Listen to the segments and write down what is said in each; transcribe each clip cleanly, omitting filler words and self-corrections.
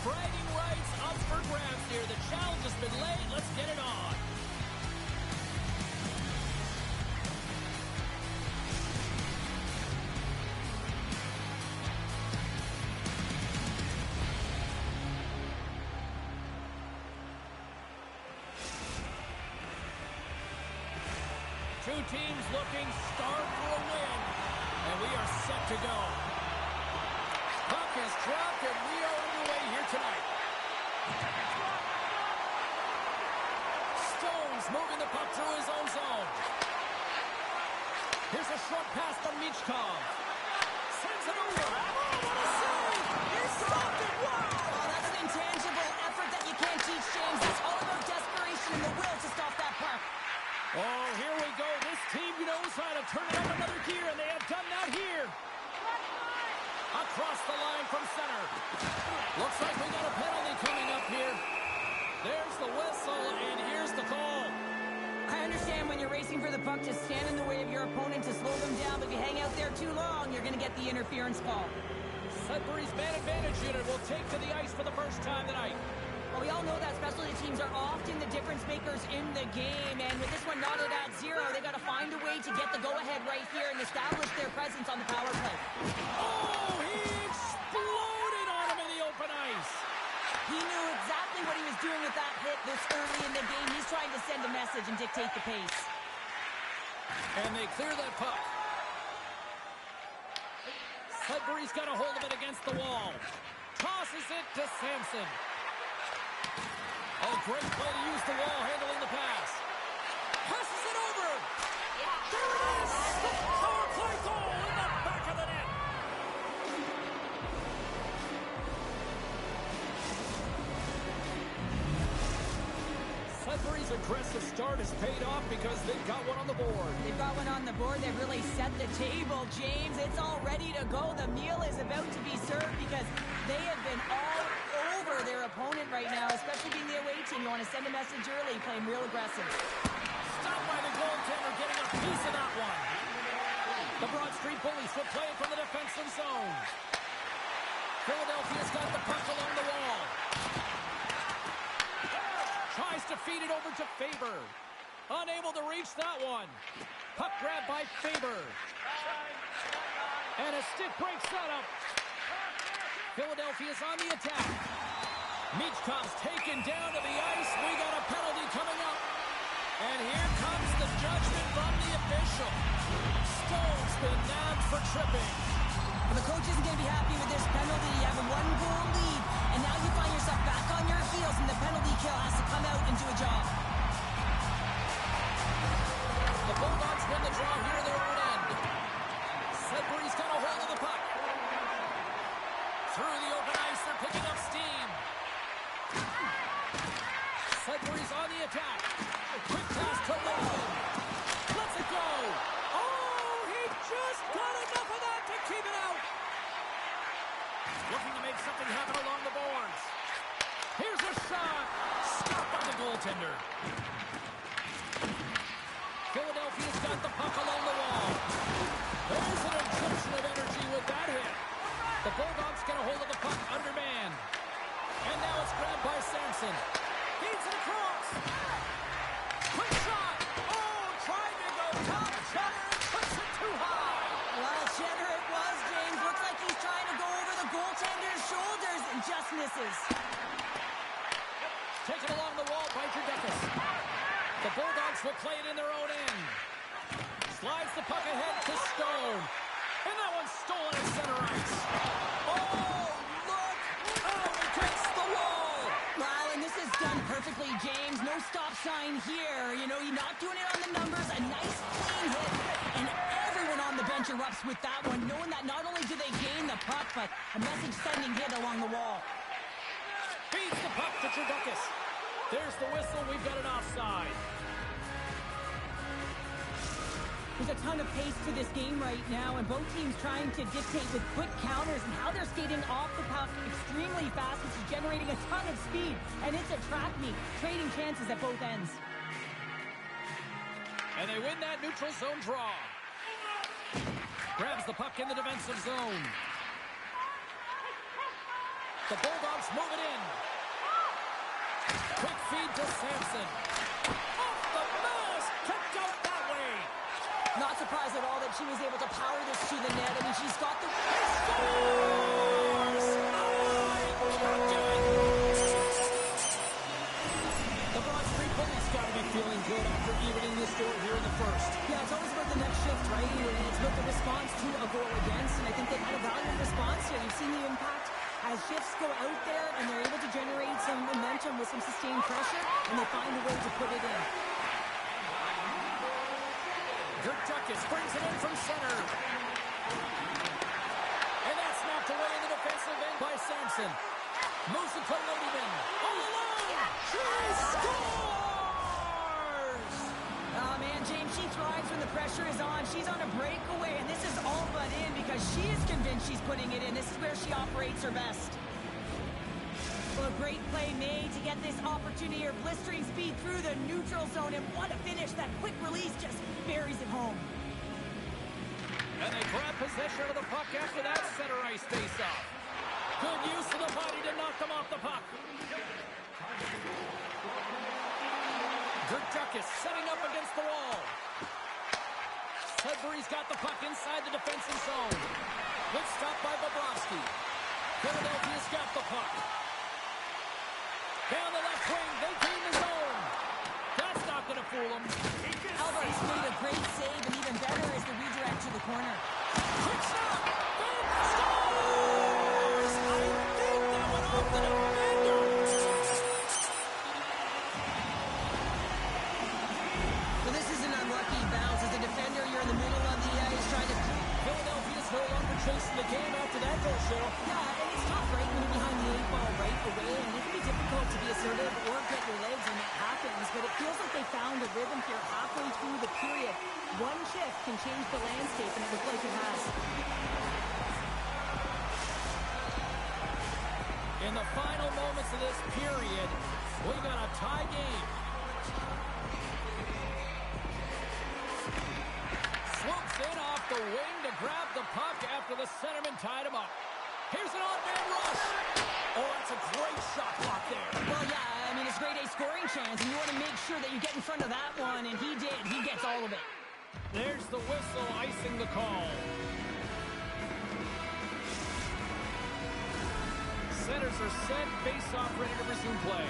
bragging rights up for grabs here. The challenge has been laid. Let's get it on. Two teams looking starved for a win, and we are set to go. Puck is dropped, and we are underway here tonight. Stones moving the puck through his own zone. Here's a short pass to Michkov. Sends it over. Oh, what a save! He stopped it! Wow! Oh, that's an intangible effort that you can't teach, James. It's all about desperation and the will to stop that puck. Oh, here we go. This team knows how to turn it up another gear, and they have done that here. Across the line from center. Looks like we got a penalty coming up here. There's the whistle, and here's the call. I understand when you're racing for the puck to stand in the way of your opponent to slow them down, but if you hang out there too long, you're going to get the interference call. Sudbury's man advantage unit will take to the ice for the first time tonight. Well, we all know that specialty teams are often the difference makers in the game, and with this one knotted at 0, they got to find a way to get the go-ahead right here and establish their presence on the power play. Oh, he exploded on him in the open ice. He knew exactly what he was doing with that hit this early in the game. He's trying to send a message and dictate the pace. And they clear that puck. Sudbury's got a hold of it against the wall. Tosses it to Sampson. Oh, great play to use the wall handling the pass. Passes it over. There it is. The power play goal in the back of the net. Sudbury's aggressive start has paid off because they've got one on the board. They've got one on the board. They've really set the table, James. It's all ready to go. The meal is about to be served because they have been all over their opponent right now, especially being the away team. You want to send a message early, playing real aggressive. Stopped by the goaltender, getting a piece of that one. The Broad Street Bullies will play it from the defensive zone. Philadelphia's got the puck along the wall. Tries to feed it over to Faber. Unable to reach that one. Puck grab by Faber. And a stick break setup. Philadelphia's on the attack. Michkov's taken down to the ice. We got a penalty coming up. And here comes the judgment from the official. Stone's been nabbed for tripping. Well, the coach isn't going to be happy with this penalty. You have a one-goal lead, and now you find yourself back on your heels, and the penalty kill has to come out and do a job. The Bulldogs win the draw here at their own end. Sudbury's got a hold of the puck. Through the open ice, they're picking up steam. Sudbury's on the attack. A quick pass to Logan. Let's it go. Oh, he just got enough of that to keep it out. Looking to make something happen along the boards. Here's a shot. Stopped by the goaltender. Philadelphia's got the puck along the wall. There's an injection of energy with that hit. The Bulldogs get a hold of the puck undermanned. And now it's grabbed by Sampson. Feeds it across. Quick shot. Oh, trying to go top. Cheddar puts it too high. Well, Cheddar it was, James. Looks like he's trying to go over the goaltender's shoulders and just misses. Taken along the wall by Judekis. The Bulldogs will play it in their own end. Slides the puck ahead to Stone. And that one's stolen at center ice. Oh, look out against the wall. Wow, and this is done perfectly, James. No stop sign here. You know, you're not doing it on the numbers. A nice clean hit. And everyone on the bench erupts with that one, knowing that not only do they gain the puck, but a message-sending hit along the wall. Feeds the puck to Judekis. There's the whistle. We've got an offside. There's a ton of pace to this game right now, and both teams trying to dictate with quick counters and how they're skating off the puck extremely fast, which is generating a ton of speed. And it's a track meet, trading chances at both ends. And they win that neutral zone draw. Grabs the puck in the defensive zone. The Bulldogs move it in. Quick feed to Sampson. Off the mask. Kicked out that way. Not surprised at all that she was able to power this to the net. I mean, she's got the... Scores! The Broad Street Bullies got to be feeling good after evening the score here in the first. Yeah, it's always about the next shift, right? It's about the response to a goal against, and I think they've had a valiant response here. You've seen the impact as shifts go out there, and they're able to generate some momentum with some sustained pressure, and they find a way to put it in. Dirk Duckus brings it in from center. And that's snapped away in the defensive end by Sampson. Moves it to Ladyman. All alone! She scores! Oh, man, James, she thrives when the pressure is on. She's on a breakaway, and this is all but in because she is convinced she's putting it in. This is where she operates her best. Well, a great play made to get this opportunity or blistering speed through the neutral zone, and what a finish. That quick release just buries it home. And they grab possession of the puck after that center ice face-off. Good use of the body to knock them off the puck. Dirk Duckus setting up against the wall. Sudbury's got the puck inside the defensive zone. Good stop by Bobrovsky. Philadelphia's got the puck. Down the left wing, they gain the zone. That's not going to fool them. Alvarez made a great save, and even better is the redirect to the corner. Quick shot! Boom! Scores! I think that went off the defender. So this is an unlucky bounce. As a defender, you're in the middle of the ice trying to... Philadelphia's no longer chasing the game after that goal, Cheryl. Yeah, and it's tough, right, when you're behind the 8-ball right away, and it can be difficult to be assertive or get your legs when it happens, but it feels like they found a rhythm here halfway through the period. One shift can change the landscape, and it looks like it has. In the final moments of this period, we got a tie game. Swoops in off the wing to grab the puck after the centerman tied him up. Here's an on-man rush. Oh, that's a great shot block there. Well, yeah, I mean, it's grade A scoring chance, and you want to make sure that you get in front of that one, and he did. He gets all of it. There's the whistle icing the call. Centers are set, face-off ready to resume play.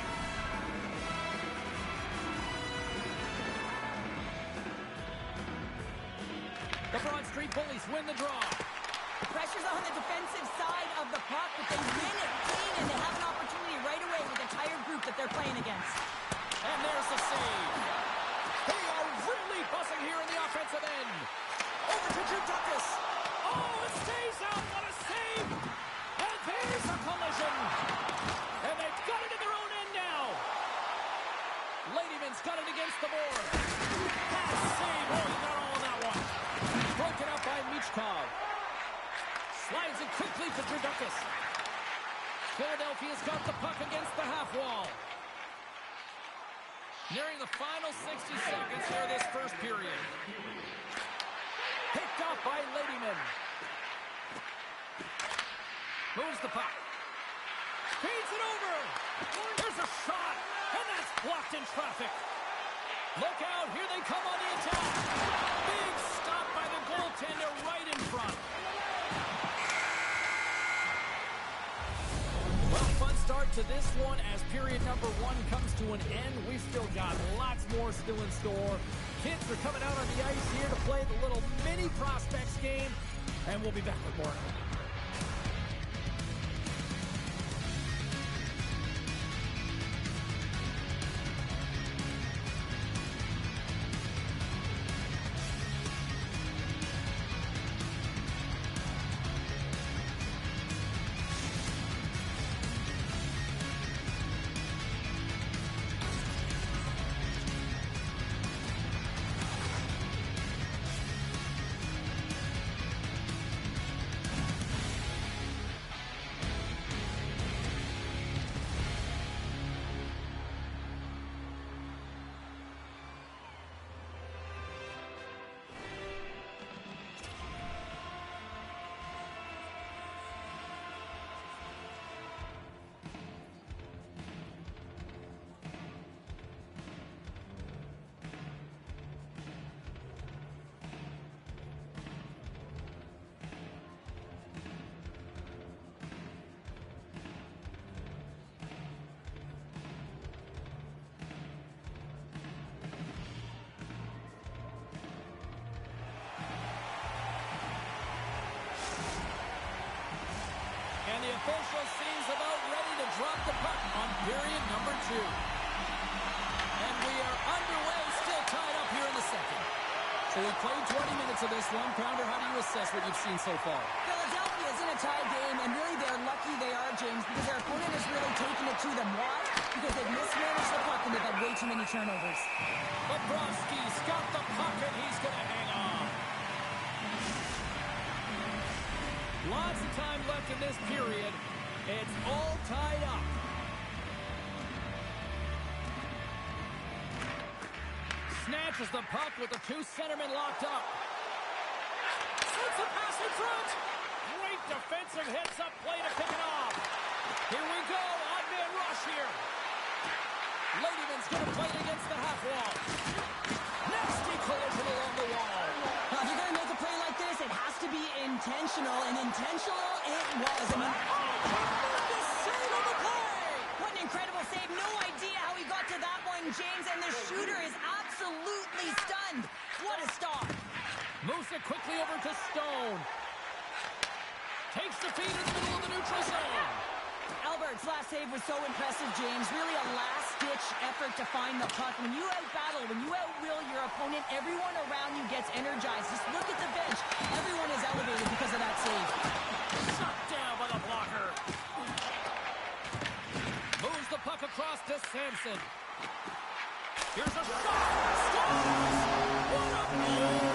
The Broad Street Bullies win the draw. The pressure's on the defensive side of the puck, but they win it clean, and they have an opportunity right away with the entire group that they're playing against. And there's the save. They are really buzzing here in the offensive end. Over to Duckus. Oh, it stays out. What a save. And there's a collision. And they've got it in their own end now. Ladyman's got it against the board. Pass save. Oh, he got all of that one. Broken up by Michkov. Slides it quickly to Duckus. Philadelphia's got the puck against the half wall. Nearing the final 60 seconds here of this first period. Picked up by Ladyman. Moves the puck. Feeds it over. There's a shot. And that's blocked in traffic. Look out. Here they come on the attack. Big stop by the goaltender right in front. Well, fun start to this one as period number one comes to an end. We've still got lots more still in store. Kids are coming out on the ice here to play the little mini prospects game, and we'll be back with more. official seems about ready to drop the puck on period number 2. And we are underway, still tied up here in the second. So we played 20 minutes of this one. Pounder, how do you assess what you've seen so far? Philadelphia's in a tie game, and really they're lucky they are, James, because their opponent has really taken it to them. Why? Because they've mismanaged the puck and they've had way too many turnovers. Bobrovsky's got the puck and he's going to hang on. Lots of time left in this period. It's all tied up. Snatches the puck with the 2 centermen locked up. Sends a pass in front. Great defensive heads-up play to pick it off. Here we go. Odd-man rush here. Ladyman's going to play it against the half wall. Nasty collision along the wall. If you're going to make a play like this, it has to be intentional, and intentional it was. I mean, tremendous save on the play. What an incredible save. No idea how he got to that one, James, and the shooter is absolutely stunned. What a stop. Moves it quickly over to Stone. Takes the feed in the middle of the neutral zone. Albert's last save was so impressive, James. Really a last-ditch effort to find the puck. When you out-battle, when you out-will your opponent, everyone around you gets energized. Just look at the bench. Everyone is elevated because of that save. Shot down by the blocker. Moves the puck across to Sampson. Here's a shot. Scores! What a move!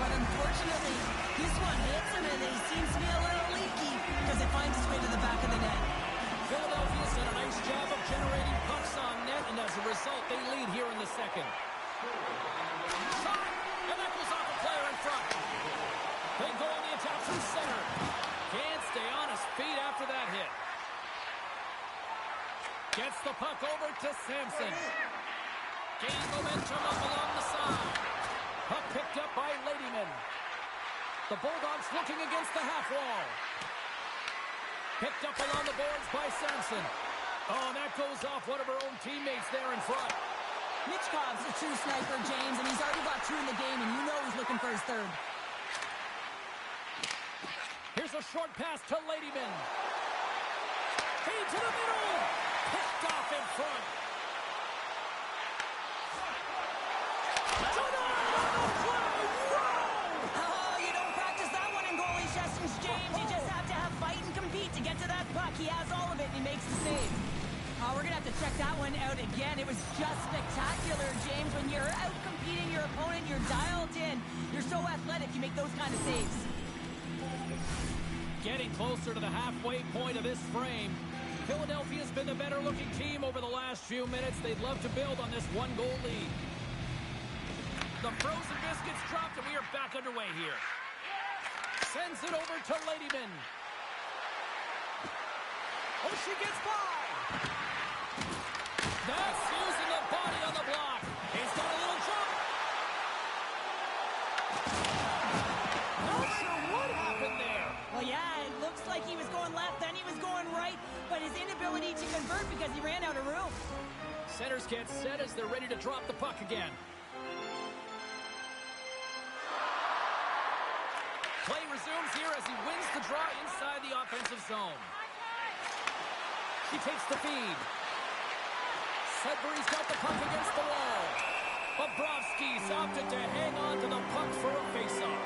Unfortunately, this one hits him and he seems to be a little leaky because it finds its way to the back of the net. Philadelphia's done a nice job of generating pucks on net, and as a result, they lead here in the second. Shot! And that goes off a player in front. They go on the attack through center. Can't stay on his feet after that hit. Gets the puck over to Sampson. Gains momentum up along the side. Puck picked up by Ladyman. The Bulldogs looking against the half wall. Picked up along the boards by Sampson. Oh, and that goes off one of her own teammates there in front. Mitchkov's a true sniper, James, and he's already got 2 in the game, and you know he's looking for his 3rd. Here's a short pass to Ladyman. Feed to the middle. Picked off in front. James, you just have to have fight and compete to get to that puck. He has all of it, and he makes the save. We're going to have to check that one out again. It was just spectacular, James. When you're out-competing your opponent, you're dialed in. You're so athletic, you make those kind of saves. Getting closer to the halfway point of this frame. Philadelphia's been the better-looking team over the last few minutes. They'd love to build on this 1-goal lead. The frozen biscuits dropped, and we are back underway here. Sends it over to Ladyman. Oh, she gets by. That's using the body on the block. He's got a little jump. Not sure what happened there. Well, yeah, it looks like he was going left, then he was going right, but his inability to convert because he ran out of room. Centers get set as they're ready to drop the puck again. Play resumes here as he wins the draw inside the offensive zone. She takes the feed. Sudbury's got the puck against the wall. Bobrovsky's opted to hang on to the puck for a faceoff.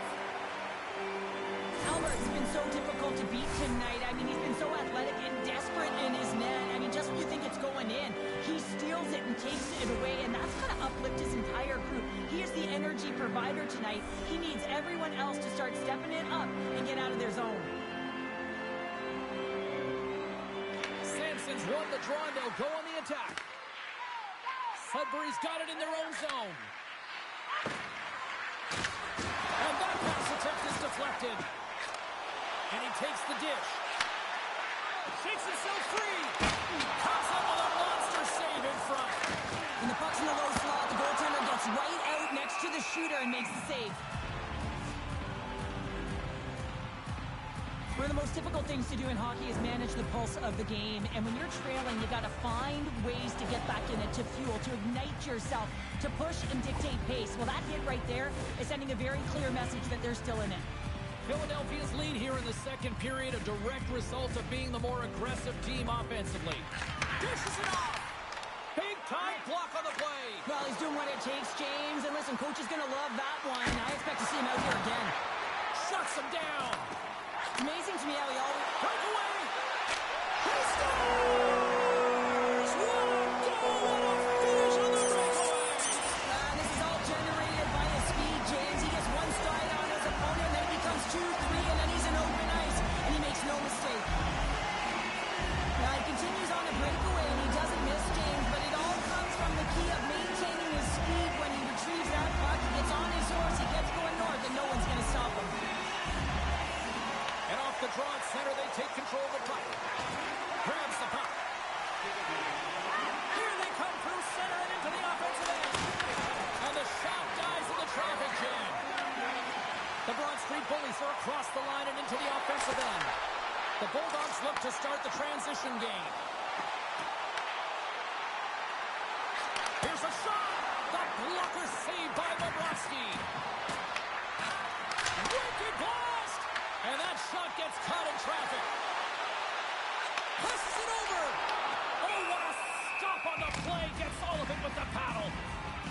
Albert's been so difficult to beat tonight. I mean, he's been so athletic and desperate in his net. I mean, just when you think it's going in, he steals it and takes it away, and that's going to uplift his entire group. He is the energy provider tonight. He needs everyone else to start stepping it up and get out of their zone. Sampson's won the draw, and they'll go on the attack. Sudbury's got it in their own zone. And that pass attempt is deflected. And he takes the dish. Shakes himself free. Comes up with a monster save in front. When the puck's in the low slot, the goaltender gets right out next to the shooter and makes the save. One of the most difficult things to do in hockey is manage the pulse of the game. And when you're trailing, you got to find ways to get back in it, to fuel, to ignite yourself, to push and dictate pace. Well, that hit right there is sending a very clear message that they're still in it. Philadelphia's lead here in the second period, a direct result of being the more aggressive team offensively. Dishes it off! Big-time block on the play! Well, he's doing what it takes, James. And listen, coach is going to love that one. I expect to see him out here again. Shuts him down! Amazing to me how he always... Breakaway! He scores! What a goal! What a finish on the breakaway! This is all generated by his speed, James. He gets one stride on his opponent, then he becomes 2-3, and then he's in open ice, and he makes no mistake. Now he continues on a breakaway, and he doesn't miss, James, but it all comes from the key of maintaining his speed when he retrieves that puck. He gets on his horse, he gets going north, and no one's going to stop him. And off the draw at center, they take control of the puck. Grabs the puck. Here they come through center and into the offensive end. And the shot dies in the traffic jam. The Broad Street Bullies are across the line and into the offensive end. The Bulldogs look to start the transition game. Here's a shot. The blocker saved by Bobrovsky. Wicked blast. And that shot gets caught in traffic. Pushes it over. Oh, what a stop on the play. Gets all of it with the paddle.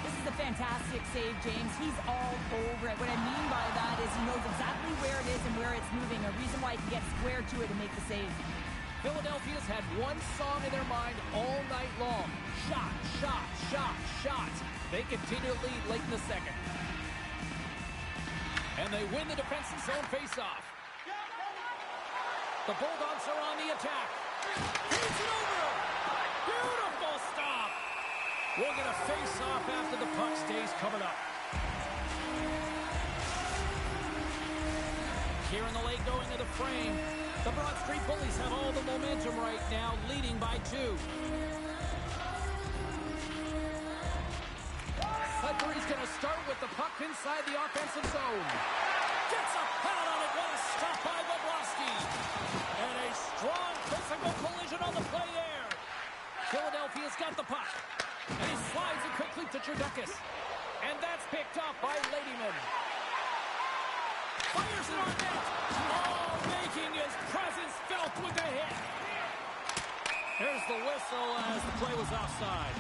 This is a fantastic save, James. He's all over it. What I mean by that is he knows exactly where it is and where it's moving. A reason why he can get square to it and make the save. Philadelphia's had one song in their mind all night long. Shot, shot, shot, shot. They continue to lead late in the second. And they win the defensive zone faceoff. The Bulldogs are on the attack. He's it over. Beautiful stop. We'll get a face-off after the puck stays covered up. Here in the late going of the frame. The Broad Street Bullies have all the momentum right now, leading by 2. Sudbury's going to start with the puck inside the offensive zone. Gets a pad on it. What a stop by Bobrovsky. And a strong physical collision on the play there. Philadelphia's got the puck. And he slides it quickly to Tredukis. And that's picked up by Ladyman. Fires it on net. Oh, making his presence felt with the hit. There's the whistle as the play was offside.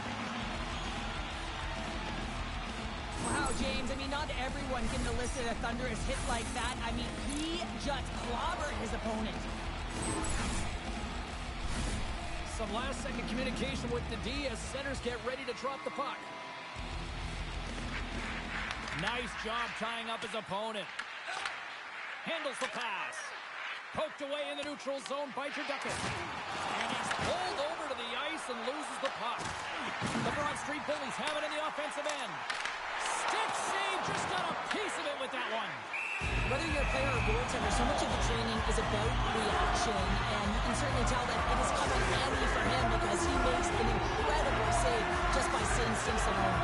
Wow, James, I mean, not everyone can elicit a thunderous hit like that. I mean, he just clobbered his opponent. Some last-second communication with the D as centers get ready to drop the puck. Nice job tying up his opponent. Handles the pass. Poked away in the neutral zone by Tredukis. And he's pulled over to the ice and loses the puck. The Broad Street Bullies have it in the offensive end. Stick save, just got a piece of it with that one. Whether you're a player or goaltender, so much of the training is about reaction, and you can certainly tell that it is coming handy for him because he makes an incredible save just by instincts alone.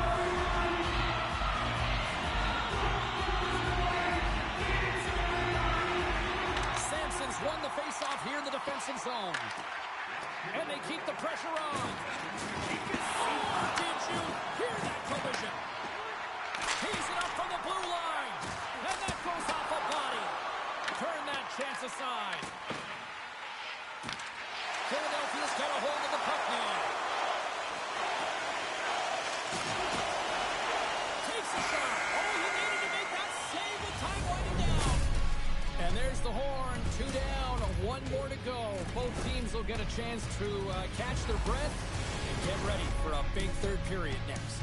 Sampson's won the faceoff here in the defensive zone. And they keep the pressure on. Oh, did you hear that collision? Tees it up from the blue line. And that goes off a body. Turn that chance aside. Philadelphia's got a hold of the puck now. Takes a shot. Oh, he needed to make that save with time winding down. And there's the horn. 2 down, 1 more to go. Both teams will get a chance to catch their breath and get ready for a big third period next.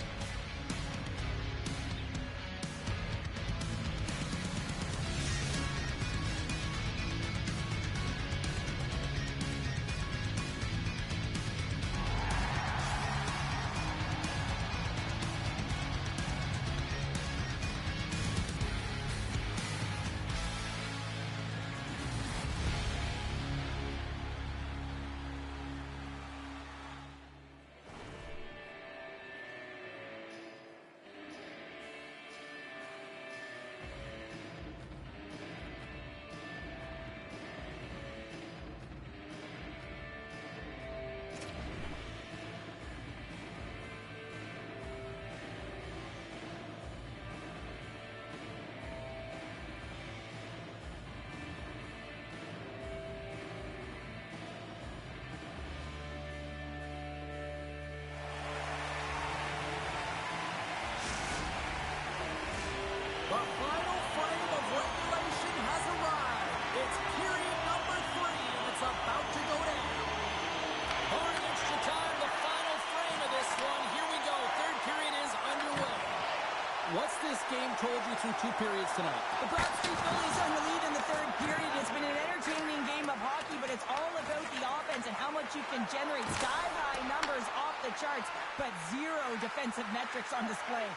through 2 periods tonight. The Broad Street Bullies on the lead in the third period. It's been an entertaining game of hockey, but it's all about the offense and how much you can generate. Sky-high numbers off the charts, but zero defensive metrics on display.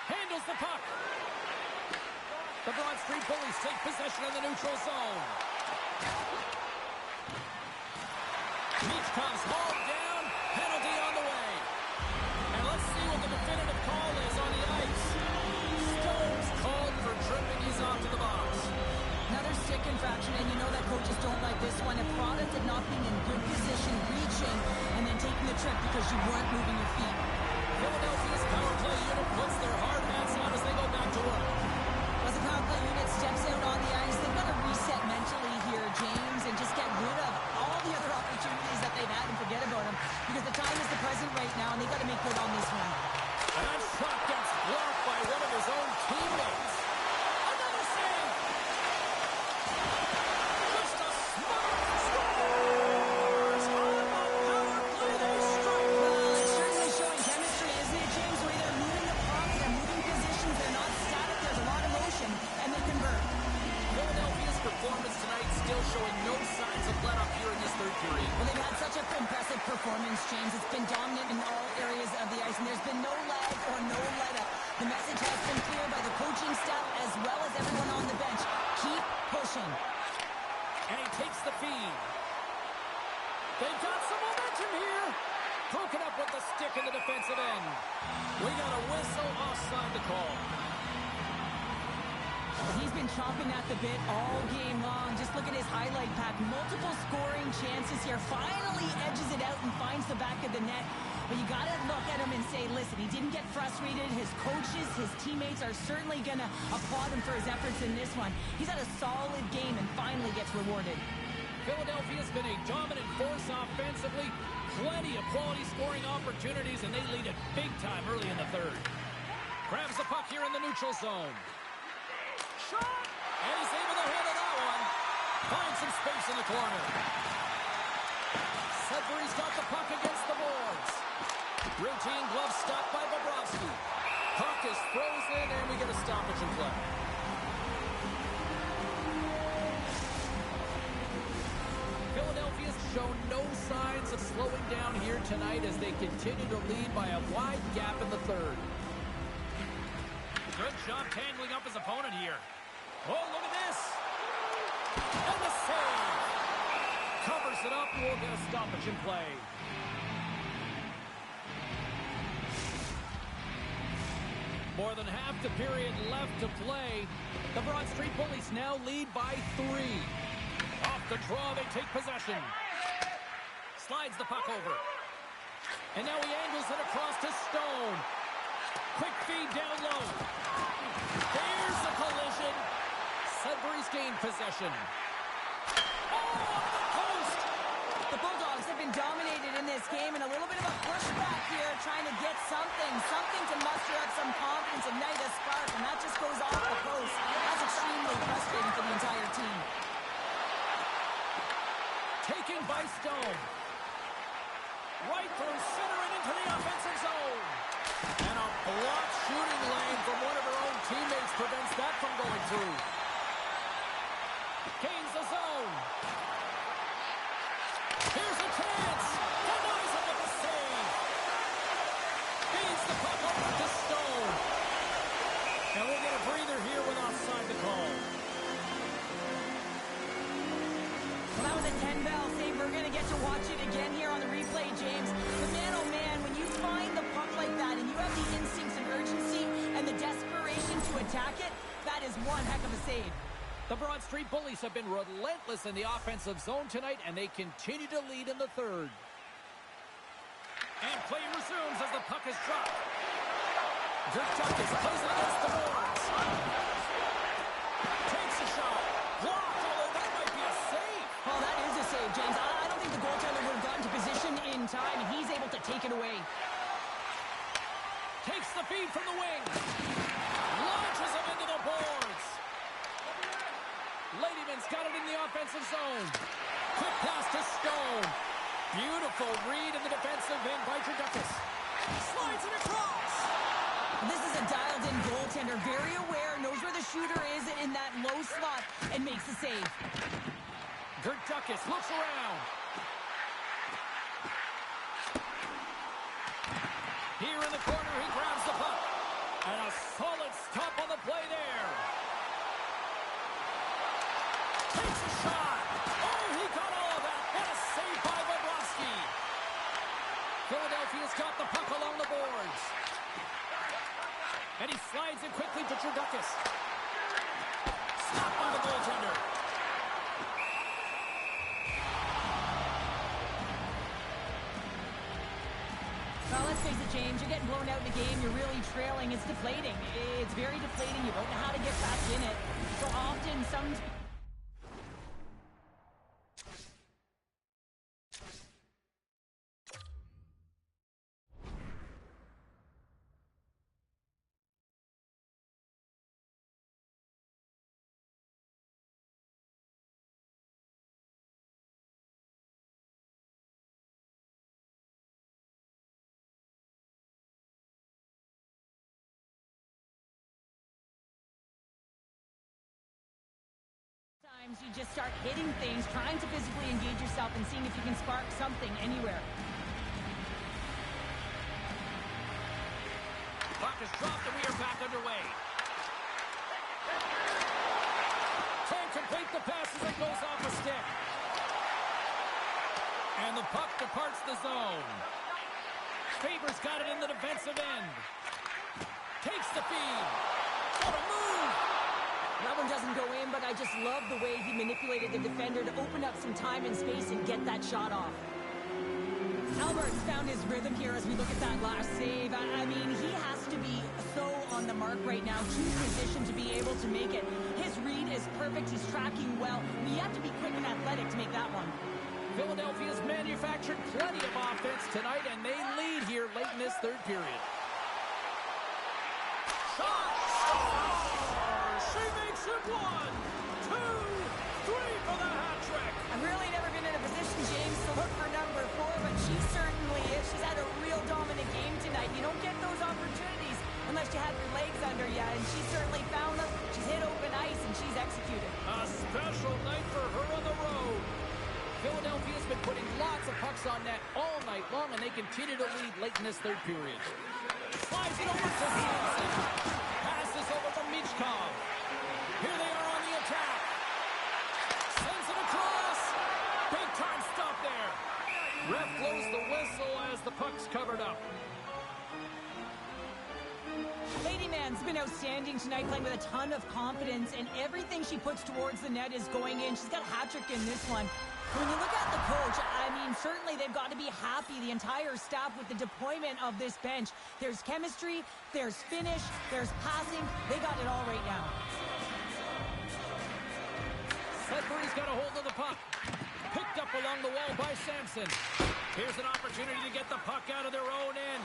Handles the puck. The Broad Street Bullies take possession in the neutral zone. Meach comes hauled down. Penalty on the way. And let's see what the definitive call is on the ice. Stones called for tripping. He's off to the box. Another stick infraction, and you know that coaches don't like this one. A product of not being in good position, reaching, and then taking the trip because you weren't moving your feet. Philadelphia's power play unit puts their hard hats on as they go back to work. As the power play unit steps out on the ice, they've got to reset mentally here, James, and just get rid of all the other opportunities that they've had and forget about them, because the time is the present right now, and they've got to make good on this one. And that shot gets blocked by one of his own teammates. Another save! Just a smart scores! On the power play, they strike! Well, it's certainly showing chemistry, isn't it, James? Where they're moving the puck, they're moving positions, they're not static, there's a lot of motion, and they convert. Philadelphia's performance tonight still showing no signs of let up here in this third period. Well, they've had such an impressive performance, James. It's been dominant in all areas of the ice, and there's been no lag or no let-up. The message has been clear by the coaching staff as well as everyone on the bench. Keep pushing. And he takes the feed. They've got some momentum here. Broken up with the stick in the defensive end. We got a whistle offside the call. He's been chomping at the bit all game long. Just look at his highlight pack. Multiple scoring chances here. Finally edges it out and finds the back of the net. But you got to look at him and say, listen, he didn't get frustrated. His coaches, his teammates are certainly going to applaud him for his efforts in this one. He's had a solid game and finally gets rewarded. Philadelphia's been a dominant force offensively. Plenty of quality scoring opportunities, and they lead it big time early in the third. Grabs the puck here in the neutral zone. Shot! And he's able to handle that one. Finds some space in the corner. Sudbury's got the puck against the boards. Routine glove stop by Bobrovsky. Puck is frozen, and we get a stoppage in play. Philadelphia's shown no signs of slowing down here tonight as they continue to lead by a wide gap in the third. Good job tangling up his opponent here. Oh, look at this. And the save. Covers it up. We'll get a stoppage in play. More than half the period left to play. The Broad Street Bullies now lead by 3. Off the draw, they take possession. Slides the puck over. And now he angles it across to Stone. Quick feed down low. There's the collision. Sudbury's gained possession. Oh, off the post! The Bulldogs have been dominated in this game, and a little bit of a pushback here, trying to get something to muster up some confidence, ignite a spark, and that just goes off the post. That's extremely frustrating for the entire team. Taken by Stone. Right through center and into the offensive zone. And a blocked shooting lane from one of her own teammates prevents that from going through. Gains the zone. Here's a chance. Denies him with the save. Feeds the puck over to Stone. And we'll get a breather here with offside the call. Well, that was a 10-bell save. We're going to get to watch it again here on the replay, James. But man, oh man, when you find the puck like that and you have the instincts of urgency and the desperation to attack it, that is one heck of a save. The Broad Street Bullies have been relentless in the offensive zone tonight, and they continue to lead in the third. And play resumes as the puck is dropped. Dirk is plays it against the boards. Takes a shot. Blocked, although that might be a save. Oh, that is a save, James. I don't think the goaltender would have gotten to position in time, and he's able to take it away. Takes the feed from the wing. Launches him into the boards. Ladyman's got it in the offensive zone. Quick pass to Stone. Beautiful read in the defensive end by Trudakis. Slides it across. This is a dialed-in goaltender, very aware, knows where the shooter is in that low slot, and makes the save. Gertukis looks around. Here in the corner, he grabs the puck. And a solid stop on the play there. Takes a shot. Oh, he got all of that. And a save by Bobrovsky. Philadelphia's got the puck along the boards. And he slides it quickly to Gertukis. Stop by the goaltender. Well, let's face it, James, you're getting blown out in the game. You're really trailing. It's deflating. It's very deflating. You don't know how to get back in it. So often, sometimes you just start hitting things, trying to physically engage yourself and seeing if you can spark something anywhere. Puck is dropped and we are back underway. Can't complete the pass as it goes off a stick. And the puck departs the zone. Faber's got it in the defensive end. Takes the feed. What a move! That one doesn't go in, but I just love the way he manipulated the defender to open up some time and space and get that shot off. Albert's found his rhythm here as we look at that last save. I mean, he has to be so on the mark right now, too positioned to be able to make it. His read is perfect. He's tracking well. You have to be quick and athletic to make that one. Philadelphia's manufactured plenty of offense tonight, and they lead here late in this third period. Shot! She makes it 1, 2, 3 for the hat trick. I've really never been in a position, James, to look for number 4, but she certainly is. She's had a real dominant game tonight. You don't get those opportunities unless you have your legs under you, and she certainly found them. She's hit open ice, and she's executed. A special night for her on the road. Philadelphia's been putting lots of pucks on net all night long, and they continue to lead late in this third period. Slides it over to Hansen. Passes over to Michkov. Here they are on the attack. Sends it across. Big time stop there. Ref blows the whistle as the puck's covered up. Lady Man's been outstanding tonight, playing with a ton of confidence, and everything she puts towards the net is going in. She's got a hat trick in this one. When you look at the coach, I mean, certainly they've got to be happy, the entire staff, with the deployment of this bench. There's chemistry, there's finish, there's passing. They got it all right now. Sudbury's got a hold of the puck. Picked up along the wall by Samson. Here's an opportunity to get the puck out of their own end.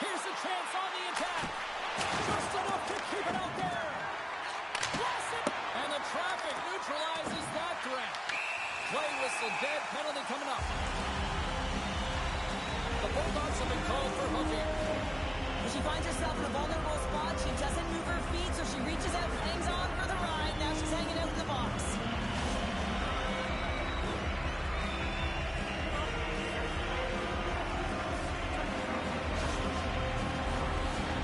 Here's a chance on the attack. Just enough to keep it out there. Yes, and the traffic neutralizes that threat. Play whistle dead, penalty coming up. The Bulldogs have been called for hooking. When she finds herself in a vulnerable spot, she doesn't move her feet, so she reaches out, hangs on for the ride. Now she's hanging out in the box.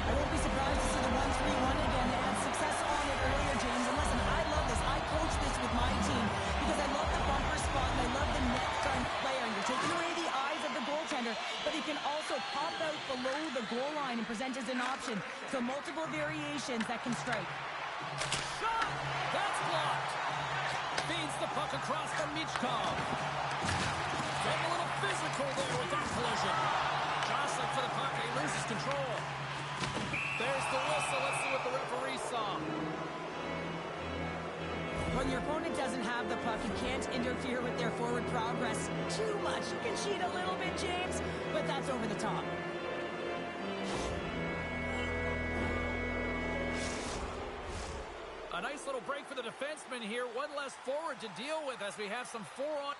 I won't be surprised to see the 1-3-1 again. They had success on it earlier, James. And listen, I love this. I coach this with my team because I love the bumper spot and I love the net front player. You're taking away the eyes of the goaltender, but he can also pop out below the goal line and present as an option. So multiple variations that can strike. Shot! That's blocked. Feeds the puck across to Michkov. Getting a little physical there with that collision. Jostling for the puck, he loses control. There's the whistle. Let's see what the referee saw. When your opponent doesn't have the puck, you can't interfere with their forward progress too much. You can cheat a little bit, James, but that's over the top. A nice little break for the defenseman here. One less forward to deal with as we have some 4-on.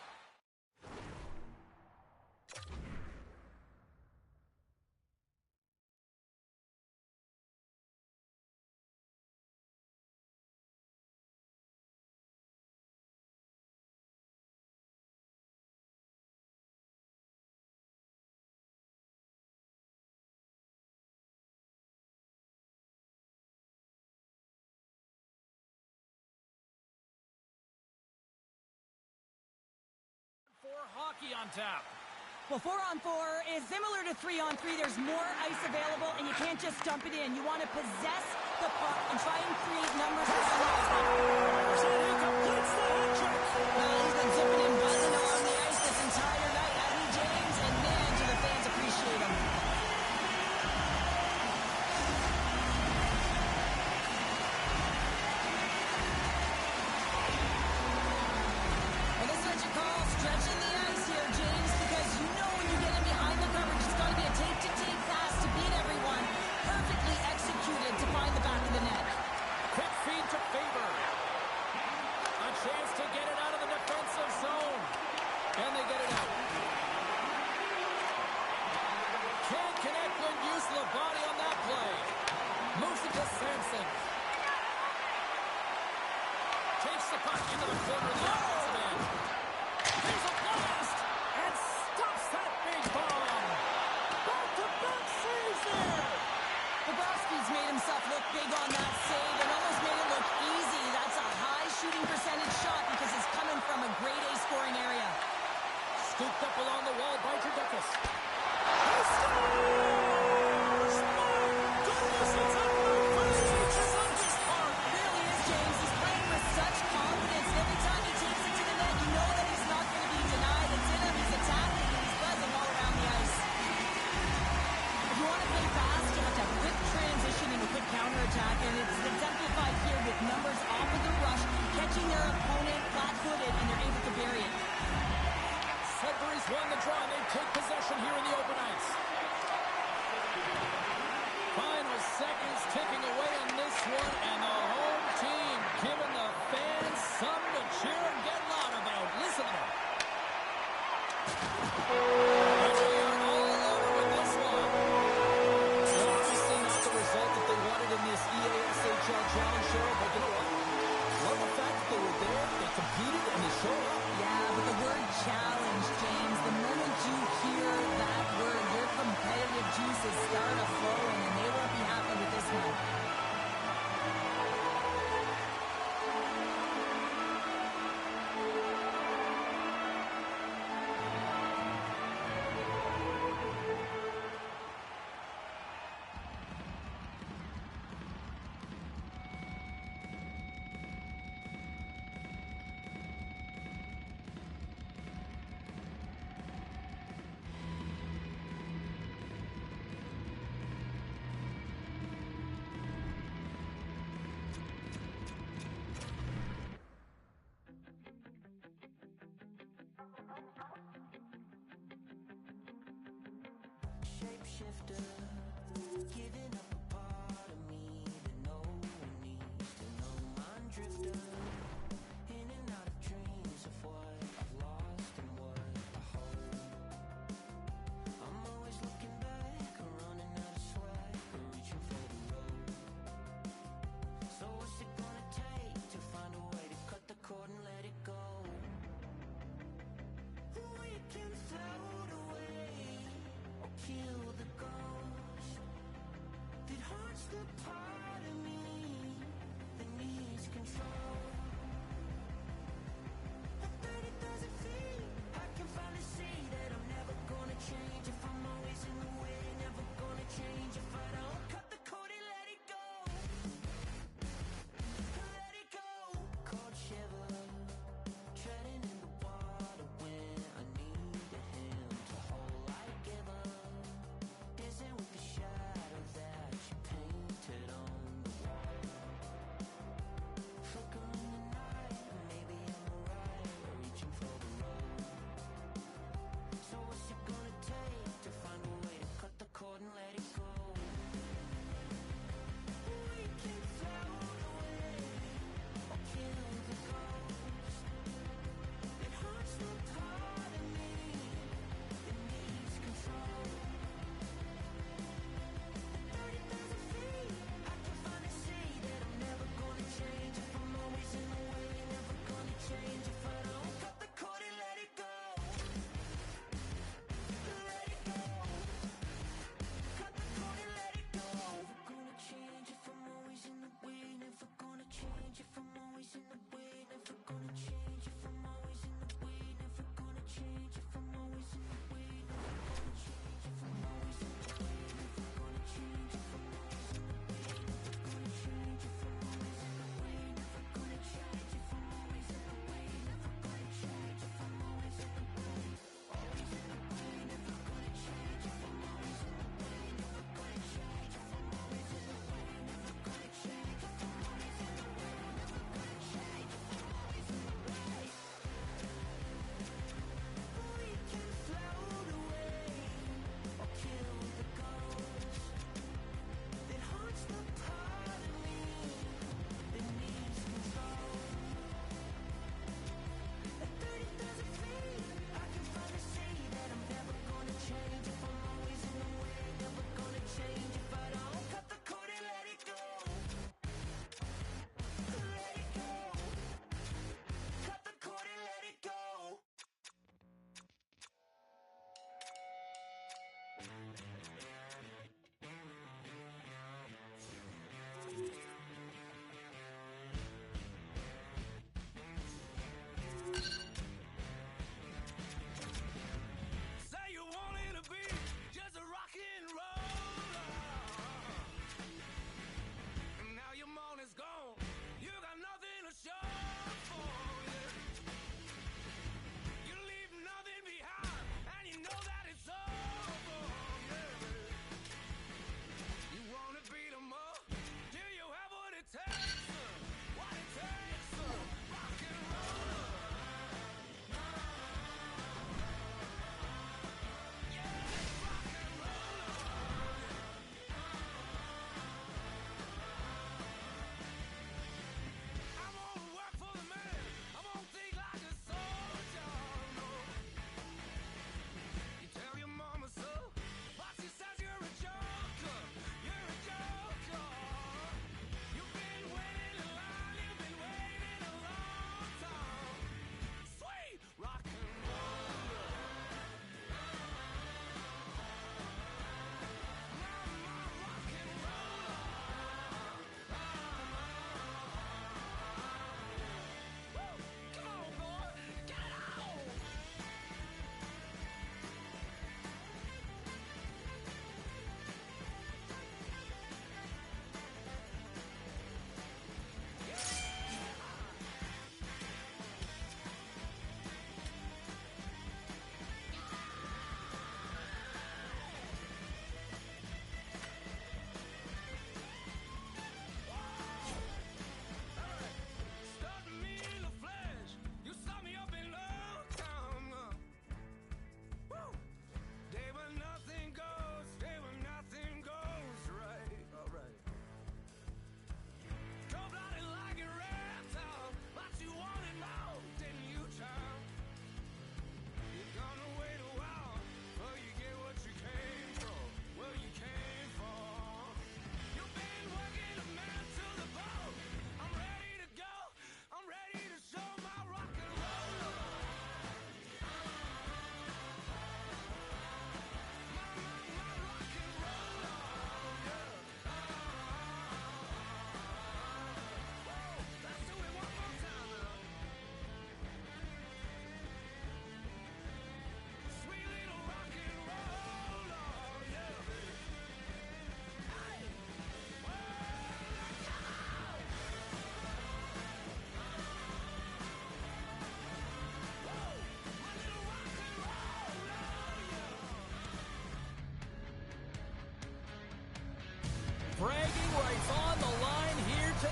hockey on tap. Well, 4-on-4 is similar to 3-on-3. There's more ice available, and you can't just dump it in. You want to possess the puck and try and create numbers for someone else. So he completes the hat trick. Well, he's been zipping and buzzing along the ice this entire night, hasn't he, James? And man, do the fans appreciate him. Well, this is what you call stretching the ice here, James, because you know when you get in behind the coverage, it's got to be a take-to-take pass to beat everyone. Perfectly executed to find the back of the net. Quick feed to Faber. A chance to get it out of the defensive zone. And they get it out. Can't connect when use Labonte on that play. Moves it to Samson. Takes the puck into the corner of the offensive end. There's a blast! And stops that big bomb. Back-to-back saves there. Bobrovsky's made himself look big on that save and almost made it look easy. That's a high shooting percentage shot because it's coming from a grade A scoring area. Scooped up along the wall by Trudicus. He scores! My goodness, it's a magnificence on his part. It really is, James. He's playing with such confidence. Every time he takes it to the net, you know that he's not going to be denied. It's in him. He's attacking and he's buzzing all around the ice. If you want to play fast, you have to have quick transition and a quick counterattack, and it's exemplified here with numbers off of the rush, catching their opponent flat-footed, and they're able to bury it. Sudbury's won the draw, and they take possession here in the open ice. Final seconds ticking away in this one, and the home team giving the fans something to cheer and get loud about. Listen to them. And they are all over with this one. Well, obviously not the result that they wanted in this EASHL challenge show, but you know what? Love the fact that they were there, they competed, and they showed up. Yeah, but the word challenge, James, the moment you hear that word, your competitive juices start flowing, and they won't be happy with this one. Shapeshifter, giving up a part of me that no one needs to know. Mind drifter, in and out of dreams of what I've lost and what I hold. I'm always looking back, running out of swag, reaching for the road. So what's it gonna take to find a way to cut the cord and let it go? We can float away or kill the ghost that haunts the part of me that needs control. At 30,000 feet, I can finally see that I'm never gonna change if I'm always in the way. Never gonna change if I don't cut the cord and let it go. Let it go. Cold shiver, treading in the water when I need a hand to hold. I give up, dancing with the shadow that you painted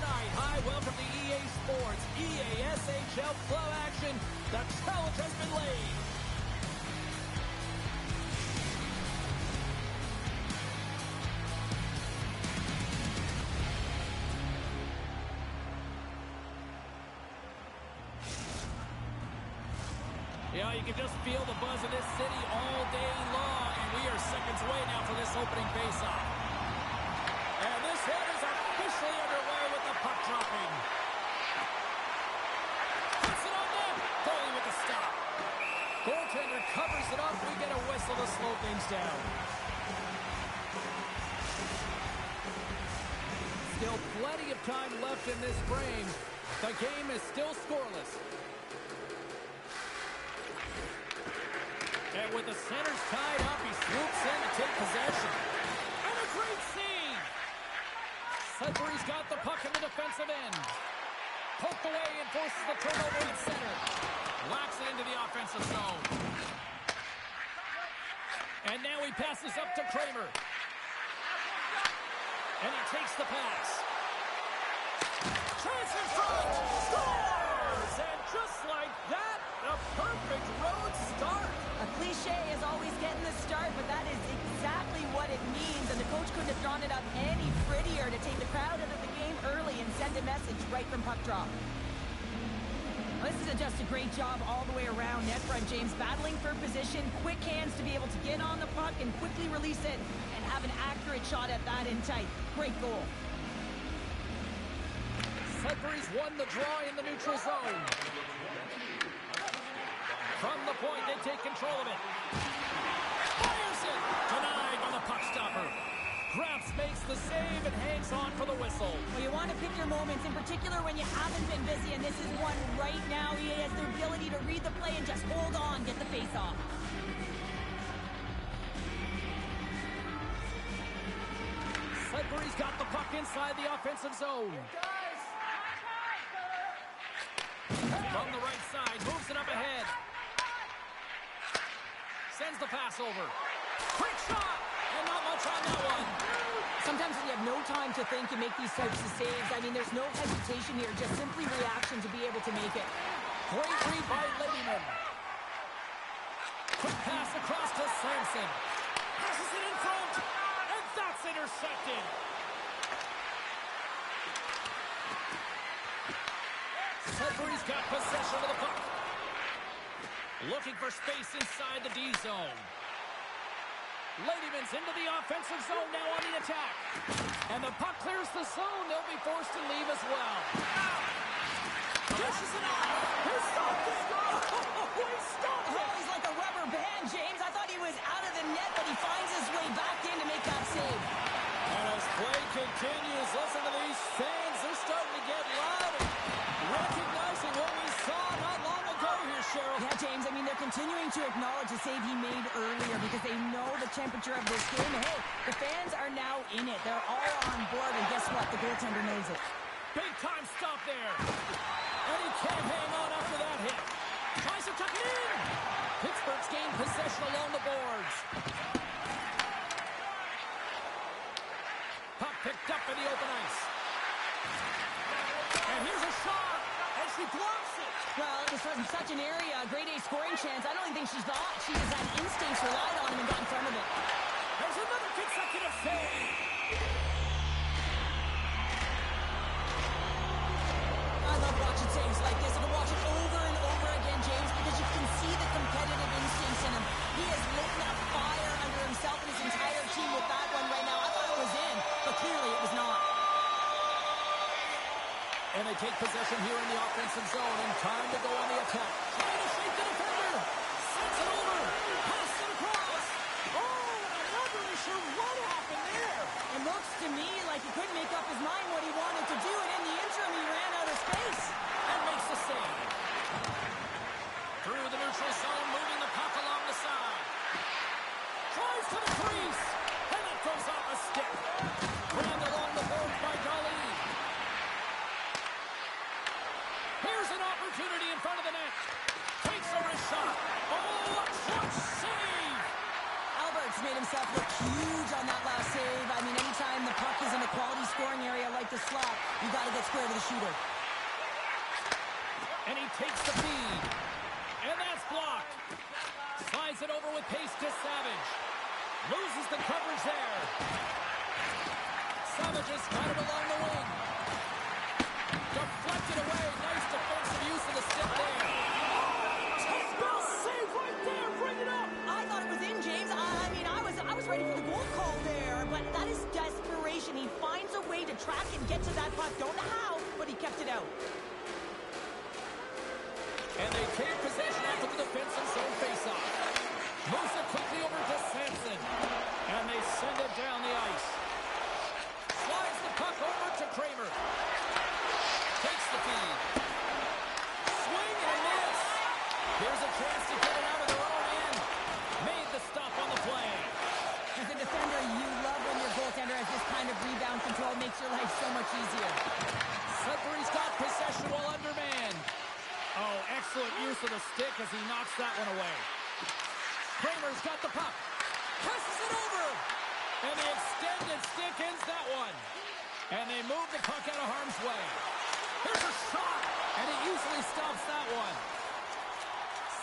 Tonight, hi, welcome to EA Sports, EA SHL Club action. The challenge has been laid. Yeah, you can just feel the buzz of this city all day long, and we are seconds away now for this opening faceoff. And this one is officially underway with the puck dropping. Puts it on net. Foley with the stop. Goaltender covers it up. We get a whistle to slow things down. Still plenty of time left in this frame. The game is still scoreless. And with the centers tied up, he swoops in to take possession. And a great save! Sudbury's got the puck in the defensive end. Poked away and forces the turnover at center. Locks it into the offensive zone. And now he passes up to Kramer. And he takes the pass. Chance in front! Scores! And just like that, a perfect road start. A cliche is always getting the start, but that is exactly what it means. And the coach couldn't have drawn it up any prettier to take the crowd out of the game early and send a message right from puck drop. This is just a great job all the way around. Net front, James battling for position, quick hands to be able to get on the puck and quickly release it and have an accurate shot at that in tight. Great goal. Sudbury's won the draw in the neutral zone. From the point, they take control of it. Fires it! Denied by the puck stopper. Grabs makes the save and hangs on for the whistle. Well, you want to pick your moments, in particular when you haven't been busy, and this is one right now. He has the ability to read the play and just hold on, get the face off. Sudbury's got the puck inside the offensive zone. From the right side, moves it up ahead. Sends the pass over. Quick shot! And not much on that one. Sometimes when you have no time to think and make these types of saves, I mean, there's no hesitation here, just simply reaction to be able to make it. Great read by Ladyman. Quick pass across to Samson. Passes it in front. And that's intercepted. Sudbury's got possession of the puck. Looking for space inside the D zone. Ladyman's into the offensive zone now on the attack. And the puck clears the zone. They'll be forced to leave as well. Dishes it off. He stopped it. Oh, he stopped it. Oh, he's like a rubber band, James. I thought he was out of the net, but he finds his way back in to make that save. And as play continues, listen to these fans. They're starting to get loud and recognizing what we saw not long ago here, Cheryl. Yeah, James, I mean, they're continuing to acknowledge the save he made earlier because they know the temperature of this game. And hey, the fans are now in it. They're all on board, and guess what? The goaltender knows it. Big time stop there. And he can't hang on after that hit. Tries to tuck it in. Pittsburgh's gained possession along the boards. Puck picked up in the open ice. And here's a shot. And she blocks it. Well, this was such an area, a grade A scoring chance. I don't even think she's thought. She just had instincts, relied on him, and got in front of it. There's another consecutive save. I love watching saves like this. I can watch it over and over again, James, because you can see the competitive instincts in him. He has lit that fire under himself and his entire team with that one right now. I thought it was in, but clearly it was not. And they take possession here in the offensive zone, and time to go on the attack. Trying to shake the defender. Sends it over. Pass it across. Oh, I'm not really sure what happened there. It looks to me like he couldn't make up his mind what he wanted to do, and in the interim, he ran out of space. And makes the save. Through the neutral zone, moving the puck along the side. Tries to the crease. And it goes off a stick. Ran along the board by Dali. Here's an opportunity in front of the net. Takes a wrist shot. Oh, a clutch save. Albert's made himself look huge on that last save. I mean, anytime time the puck is in a quality scoring area like the slot, you got to get square to the shooter. And he takes the feed. And that's blocked. Slides it over with pace to Savage. Loses the coverage there. Savage has got it along the wing. Deflected away. Nice defensive use of the stick there. Touchdown save right there. Bring it up. I thought it was in, James. I was ready for the goal call there, but that is desperation. He finds a way to track and get to that puck. Don't know how, but he kept it out. And they take possession after the defensive zone faceoff. Moves it quickly over to Sampson. And they send it down the ice. Slides the puck over to Kramer. Takes the feed. Swing and a miss. Here's a chance to get it out of their own end. Made the stop on the play. As a defender, you love when your goaltender has this kind of rebound control. Makes your life so much easier. Sudbury's got possession while undermanned. Oh, excellent use of the stick as he knocks that one away. Kramer's got the puck. Passes it over. And the extended stick ends that one. And they move the puck out of harm's way. Here's a shot. And he easily stops that one.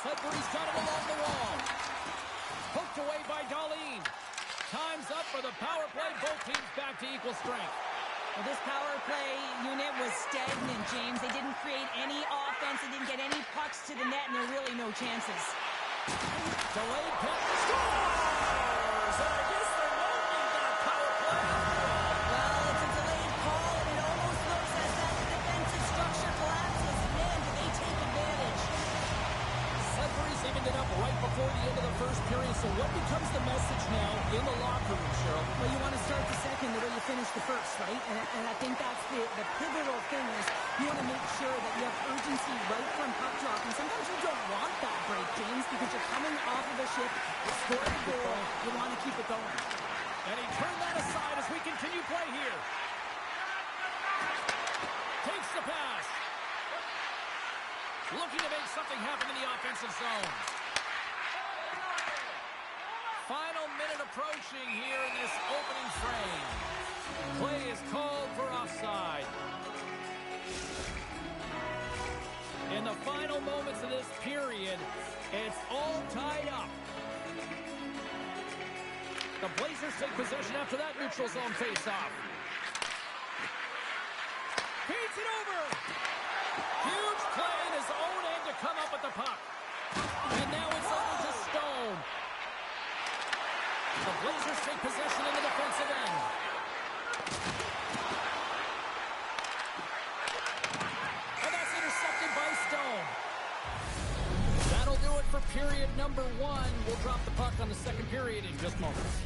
Sudbury's got it along the wall. Poked away by Darlene. Time's up for the power play. Both teams back to equal strength. Well, this power play unit was stagnant, James. They didn't create any offense. They didn't get any pucks to the net, and there are really no chances. Delayed pick. Scores! And I guess there won't be that power play. Well, it's a delayed call, and it almost looks as that the defensive structure collapses. Man, do they take advantage. Sudbury's evened it up right before the end of the first period. So what becomes the message now in the locker room, Cheryl? Well, you want to start the second the way you finish the first, right? And I think that's the pivotal thing is you want to make sure that you have urgency right from puck drop. And sometimes you don't want that break, James, because you're coming off of a shift, scored a goal, you want to keep it going. And he turned that aside as we continue play here. Takes the pass. Looking to make something happen in the offensive zone. Final minute approaching here in this opening frame. Play is called for offside. In the final moments of this period, it's all tied up. The Blazers take possession after that neutral zone faceoff. Feeds it over. Huge play in his own end to come up with the puck. And now it's over to Stone. The Blazers take possession in the defensive end. And that's intercepted by Stone. That'll do it for period number one. We'll drop the puck on the second period in just moments.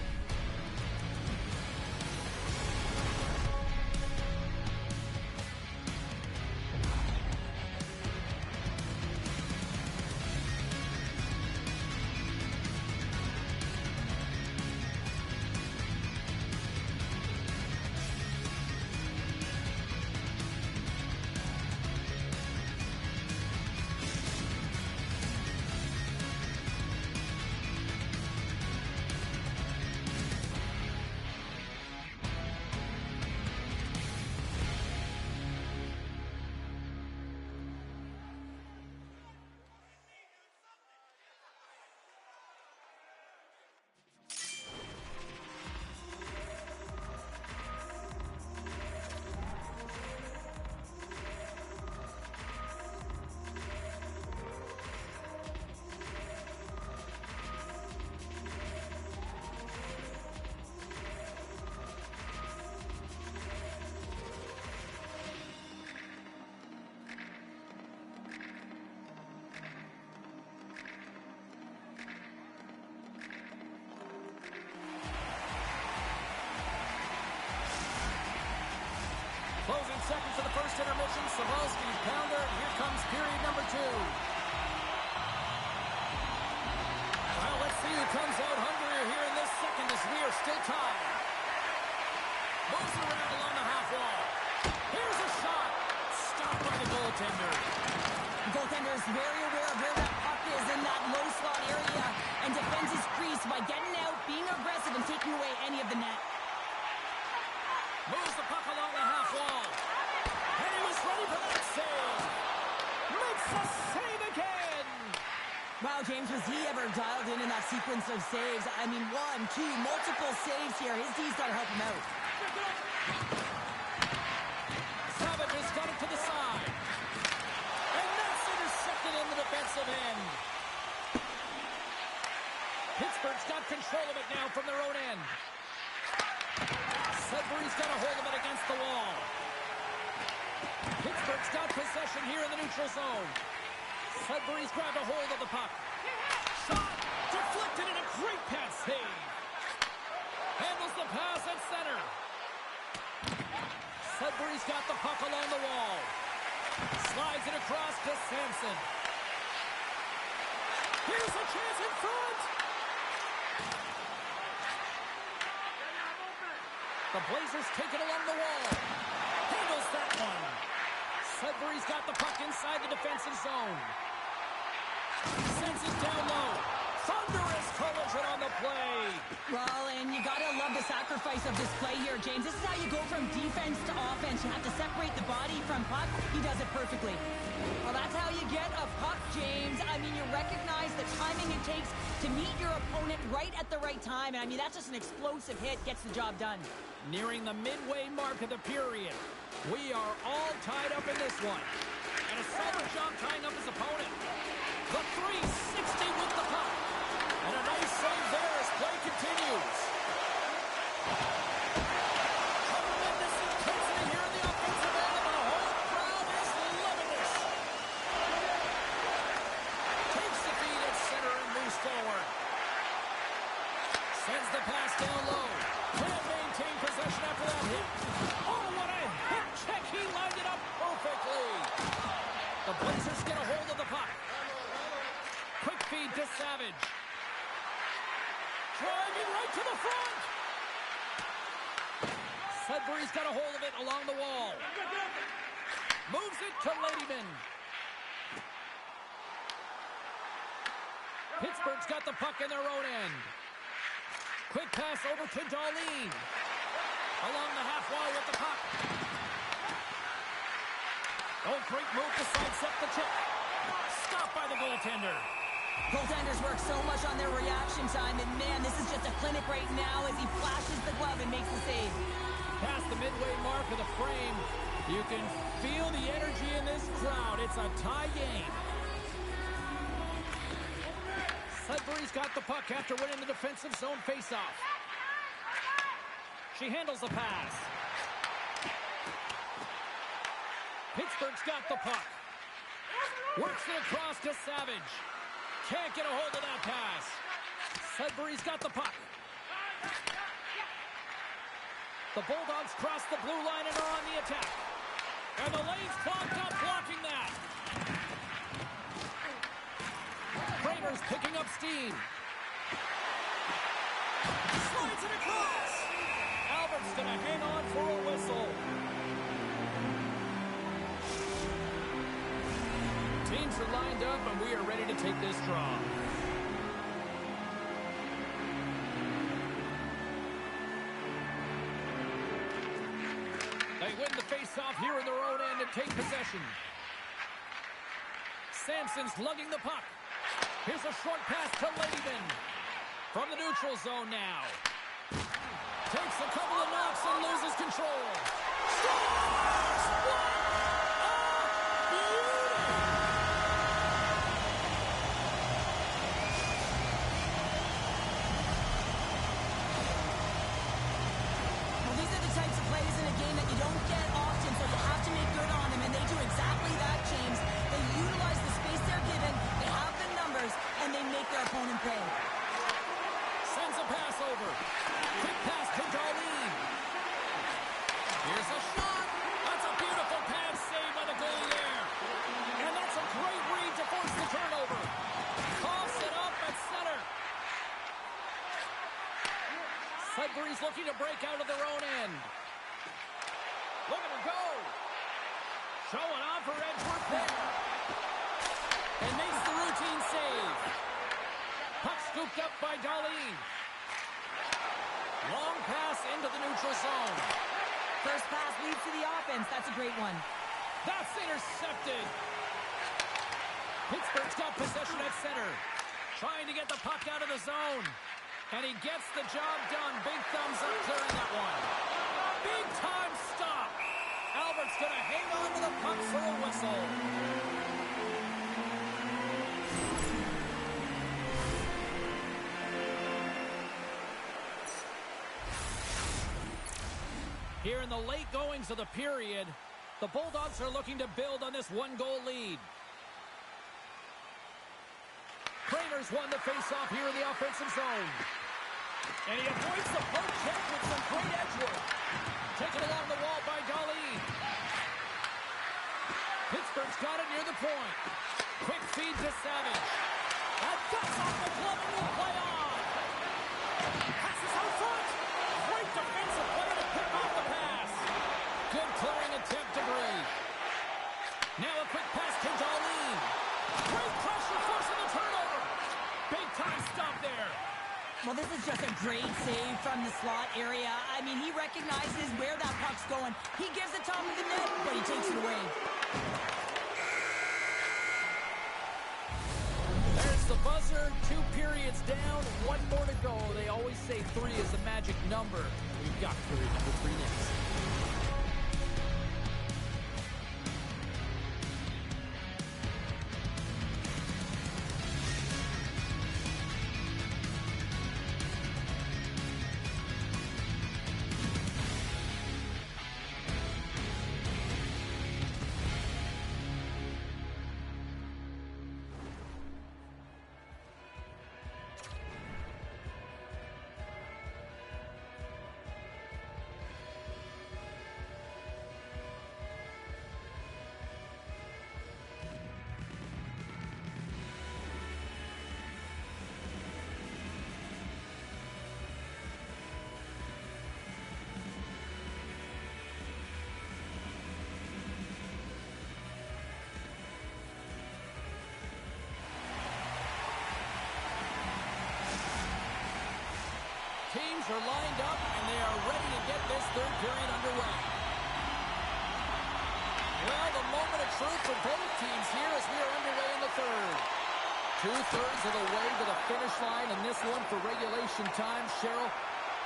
Closing seconds of the first intermission. Savalski, pounder. Here comes period number two. Well, let's see who comes out hungrier here in this second as we are still tied. Moves it around along the half wall. Here's a shot. Stopped by the goaltender. The goaltender is very aware of where that puck is in that low slot area and defends his crease by getting out, being aggressive, and taking away any of the net. Moves the puck along the half wall. And he was ready for that save. Makes the save again. Wow, James, was he ever dialed in that sequence of saves? I mean, 1, 2, multiple saves here. His D's got to help him out. Savage has got it to the side. And that's intercepted in the defensive end. Pittsburgh's got control of it now from their own end. Sudbury's got a hold of it against the wall. Pittsburgh's got possession here in the neutral zone. Sudbury's grabbed a hold of the puck. Shot! Deflected and a great pass save. Handles the pass at center. Sudbury's got the puck along the wall. Slides it across to Sampson. Here's a chance in front! The Blazers take it along the wall. Handles that one. Sudbury's got the puck inside the defensive zone. Sends it down low. Thunderous collision on the play. Well, and you got to love the sacrifice of this play here, James. This is how you go from defense to offense. You have to separate the body from puck. He does it perfectly. Well, that's how you get a puck, James. I mean, you recognize the timing it takes to meet your opponent right at the right time. And I mean, that's just an explosive hit. Gets the job done. Nearing the midway mark of the period. We are all tied up in this one. And a solid job tying up his opponent. The 360 with the puck. And a nice save there as play continues. Tremendous intensity here in the offensive end, and the whole crowd is loving this. Takes the feed at center and moves forward. Sends the pass down low. Can't maintain possession after that hit. Oh, what a hit check. He lined it up perfectly. The Blazers get a hold of the puck. Quick feed to Savage. Driving right to the front. Sudbury's got a hold of it along the wall. Moves it to Ladyman. Pittsburgh's got the puck in their own end. Quick pass over to Darlene. Along the half wall with the puck. Oh, great move to sidestep the chip. Stopped by the goaltender. Goaltenders work so much on their reaction time, and man, this is just a clinic right now as he flashes the glove and makes the save. Past the midway mark of the frame, you can feel the energy in this crowd. It's a tie game. Sudbury's got the puck after winning the defensive zone faceoff. She handles the pass. Pittsburgh's got the puck. Works it across to Savage. Can't get a hold of that pass. Sudbury's got the puck. The Bulldogs cross the blue line and are on the attack. And the lane's clogged up, blocking that. Kramer's picking up steam. Slides it across. Albert's going to hang on for a whistle. Teams are lined up, and we are ready to take this draw. They win the face-off here in their own end and take possession. Sampson's lugging the puck. Here's a short pass to Ladyman. From the neutral zone now. Takes a couple of knocks and loses control. Scores! What a beauty! Well, these are the types of plays in a game that you don't get often, so you have to make good on them, and they do exactly that, James. They utilize the space they're given, they have the numbers, and they make their opponent pay. Sends a pass over. Quick pass to Darlene. Here's a shot. That's a beautiful pass saved by the goalie there. And that's a great read to force the turnover. Coughs it up at center. Sudbury's looking to break out of their own end. Look at her go. Showing off her Edgeworth there. And makes the routine save. Puck scooped up by Darlene. Long pass into the neutral zone. first pass leads to the offense. That's a great one. That's intercepted. Pittsburgh's got possession at center. Trying to get the puck out of the zone. And he gets the job done. Big thumbs up clearing that one. Big time stop. Albert's going to hang on to the puck for a whistle. Here in the late goings of the period, the Bulldogs are looking to build on this one-goal lead. Kramer's won the face-off here in the offensive zone. And he avoids the poke check with some great edge work. Taken along the wall by Dali. Pittsburgh's got it near the point. Quick feed to Savage. That cuts off the glove and will play on. Passes out front. Great defensive play to pick off the pass. Good clearing attempt to break. Now a quick pass to Darlene. Great pressure forcing the turnover. Big time stop there. Well, this is just a great save from the slot area. I mean, he recognizes where that puck's going. He gives it top of the net, but he takes it away. There's the buzzer. 2 periods down, 1 more to go. They always say 3 is the magic number. We've got period number 3 next. Teams are lined up, and they are ready to get this third period underway. Well, the moment of truth for both teams here as we are underway in the third. 2/3 of the way to the finish line in this one for regulation time. Cheryl,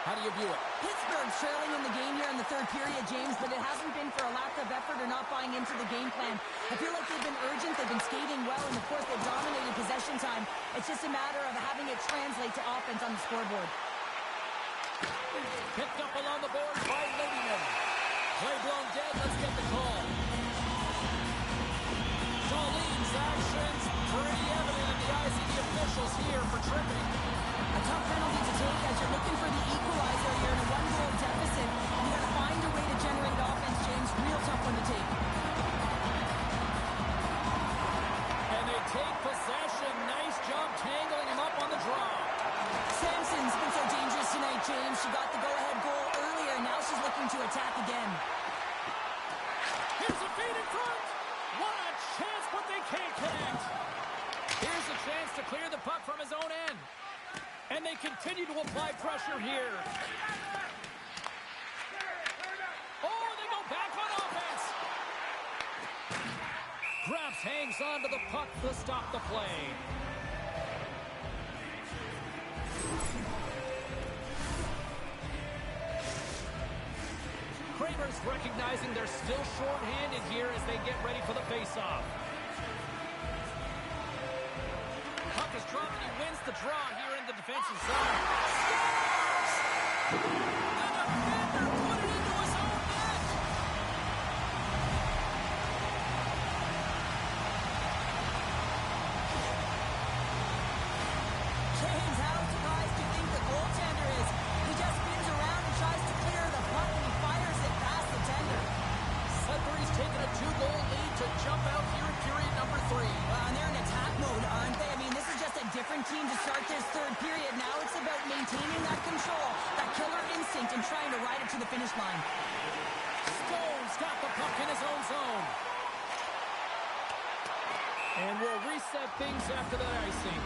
how do you view it? Pittsburgh's trailing in the game here in the third period, James, but it hasn't been for a lack of effort or not buying into the game plan. I feel like they've been urgent, they've been skating well, and of course they've dominated possession time. It's just a matter of having it translate to offense on the scoreboard. Picked up along the boards by Ladyman. Play blown dead. Let's get the call. Darlene's actions pretty evident in the eyes of the officials here for tripping. A tough penalty to take as you're looking for the equalizer here in a 1-goal deficit. You got to find a way to generate offense, James. Real tough one to take. And they take possession. Nice job tangling him up on the draw. Sampson's been so dangerous tonight, James. She got the go-ahead goal earlier. Now she's looking to attack again. Here's a feed in front. What a chance, but they can't connect. Here's a chance to clear the puck from his own end. And they continue to apply pressure here. Oh, they go back on offense. Grabs hangs on to the puck to stop the play. Kramer's recognizing they're still short-handed here as they get ready for the face-off. Puck is dropped and he wins the draw here in the defensive zone. Scores! The defender put it into his own net! James, how surprised do you think the goaltender is? He just spins around and tries to clear the puck and he fires it past the tender. Sudbury's taken a 2-goal lead to jump out here in period number 3. Well, and they're in attack mode, aren't they? I mean, this is just a different team to start this third period. Now it's about maintaining that control, that killer instinct, and trying to ride it to the finish line. Stone's got the puck in his own zone. And we'll reset things after that icing.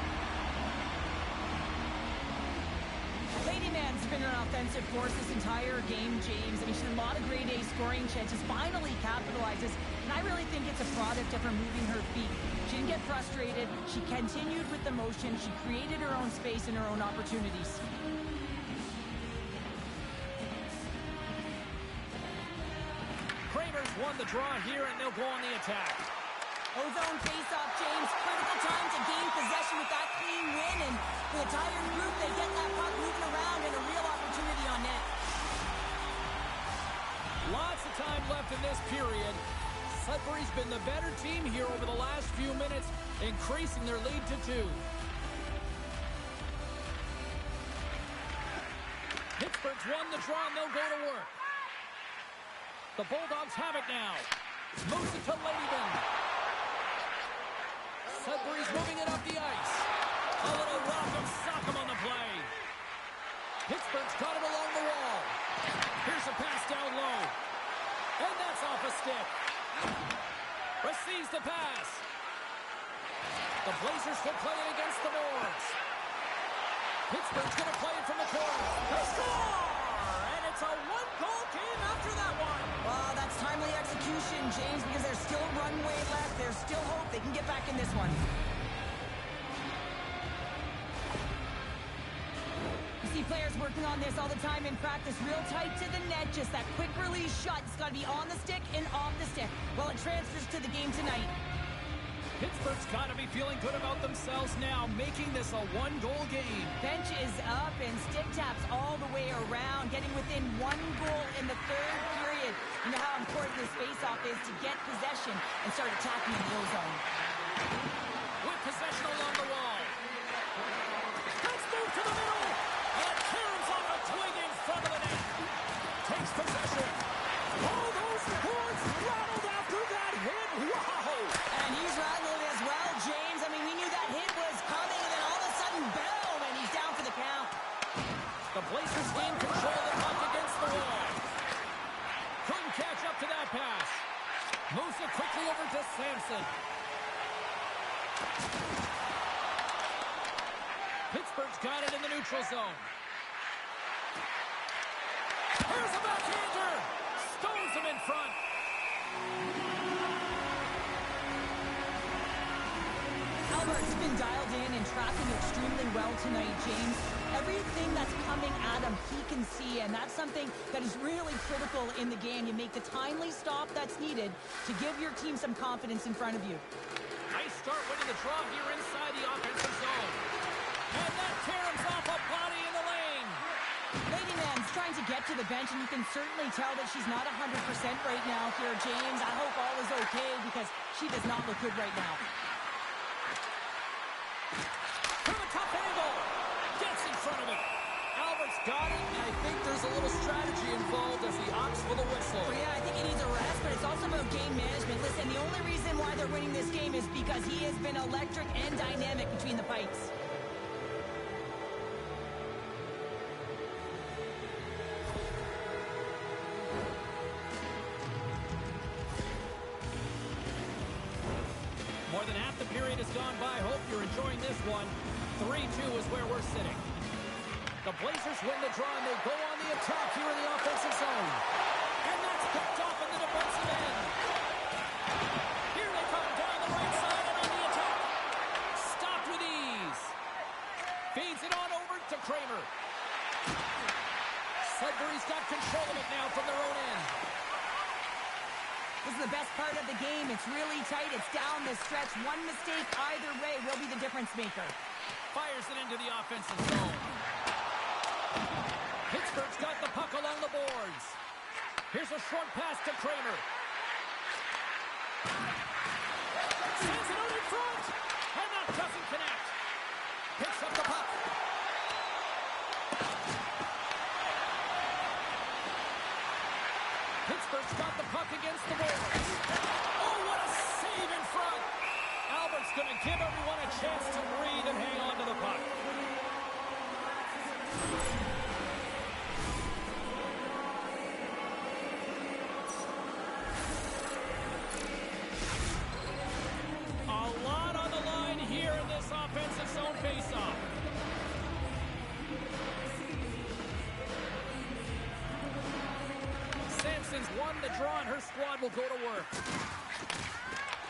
Ladyman's has been an offensive force this entire game, James. I mean, she had a lot of grade A scoring chances, finally capitalizes, and I really think it's a product of her moving her feet. She didn't get frustrated. She continued with the motion. She created her own space and her own opportunities. Kramer's won the draw here, and they'll go on the attack. Ozone face-off, James. Critical time to gain possession with that clean win, and for the Tigers group, they get that puck moving around and a real opportunity on net. Lots of time left in this period. Sudbury's been the better team here over the last few minutes, increasing their lead to 2. Pittsburgh's won the draw, and they'll go to work. The Bulldogs have it now. Moves it to Ladyman. Sudbury's moving it up the ice. A little rock'em sock'em on the play. Pittsburgh's got it along the wall. Here's a pass down low. And that's off a stick. Receives the pass. The Blazers will play it against the boards. Pittsburgh's going to play it from the corner. They score! And it's a one-goal game after that one. Well, that's timely execution, James, because there's still runway left. There's still hope they can get back in this one. You see players working on this all the time in practice, real tight to the net. Just that quick release shot. It's got to be on the stick and off the stick. Well, it transfers to the game tonight. Pittsburgh's got to be feeling good about themselves now, making this a one-goal game. Bench is up and stick taps all the way around, getting within 1 goal in the third period. You know how important this face-off is to get possession and start attacking in the zone. With possession along the wall. Let's move to the middle. And Karen's on a twig in front of the net. Takes possession. Oh, those boards rattled after that hit. Wow! And he's rattled as well, James. I mean, we knew that hit was coming, and then all of a sudden, boom, and he's down for the count. The Blazers gain control of the puck against the wall. Couldn't catch up to that pass. Moves it quickly over to Sampson. Pittsburgh's got it in the neutral zone. Here's a backhander. Stones him in front. Albert's been dialed in and tracking extremely well tonight, James. Everything that's coming at him, he can see, and that's something that is really critical in the game. You make the timely stop that's needed to give your team some confidence in front of you. Nice start winning the draw here inside the offensive zone. And that tears off a body in the lane. Lady Man's trying to get to the bench, and you can certainly tell that she's not 100% right now here, James. I hope all is okay because she does not look good right now. From a tough angle. Gets in front of it. Albert's got it, and I think there's a little strategy involved as he opts for the whistle. Well, yeah, I think he needs a rest, but it's also about game management. Listen, the only reason why they're winning this game is because he has been electric and dynamic between the pipes. More than half the period has gone by. Hope you're enjoying this one. 3-2 is where we're sitting. The Blazers win the draw, and they go on the attack here in the offensive zone. And that's picked off in the defensive end. Here they come down the right side and on the attack. Stopped with ease. Feeds it on over to Kramer. Sudbury's got control of it now from their own end. This is the best part of the game. It's really tight. It's down the stretch. One mistake either way will be the difference maker. Fires it into the offensive zone. Pittsburgh's got the puck along the boards. Here's a short pass to Kramer. Sends it out in front. And that doesn't connect. Picks up the puck. Pittsburgh's got the puck against the boards. Oh, what a save in front. Albert's going to give everyone a chance to breathe and hang on to the puck. A lot on the line here in this offensive zone faceoff. pressure on. Her squad will go to work.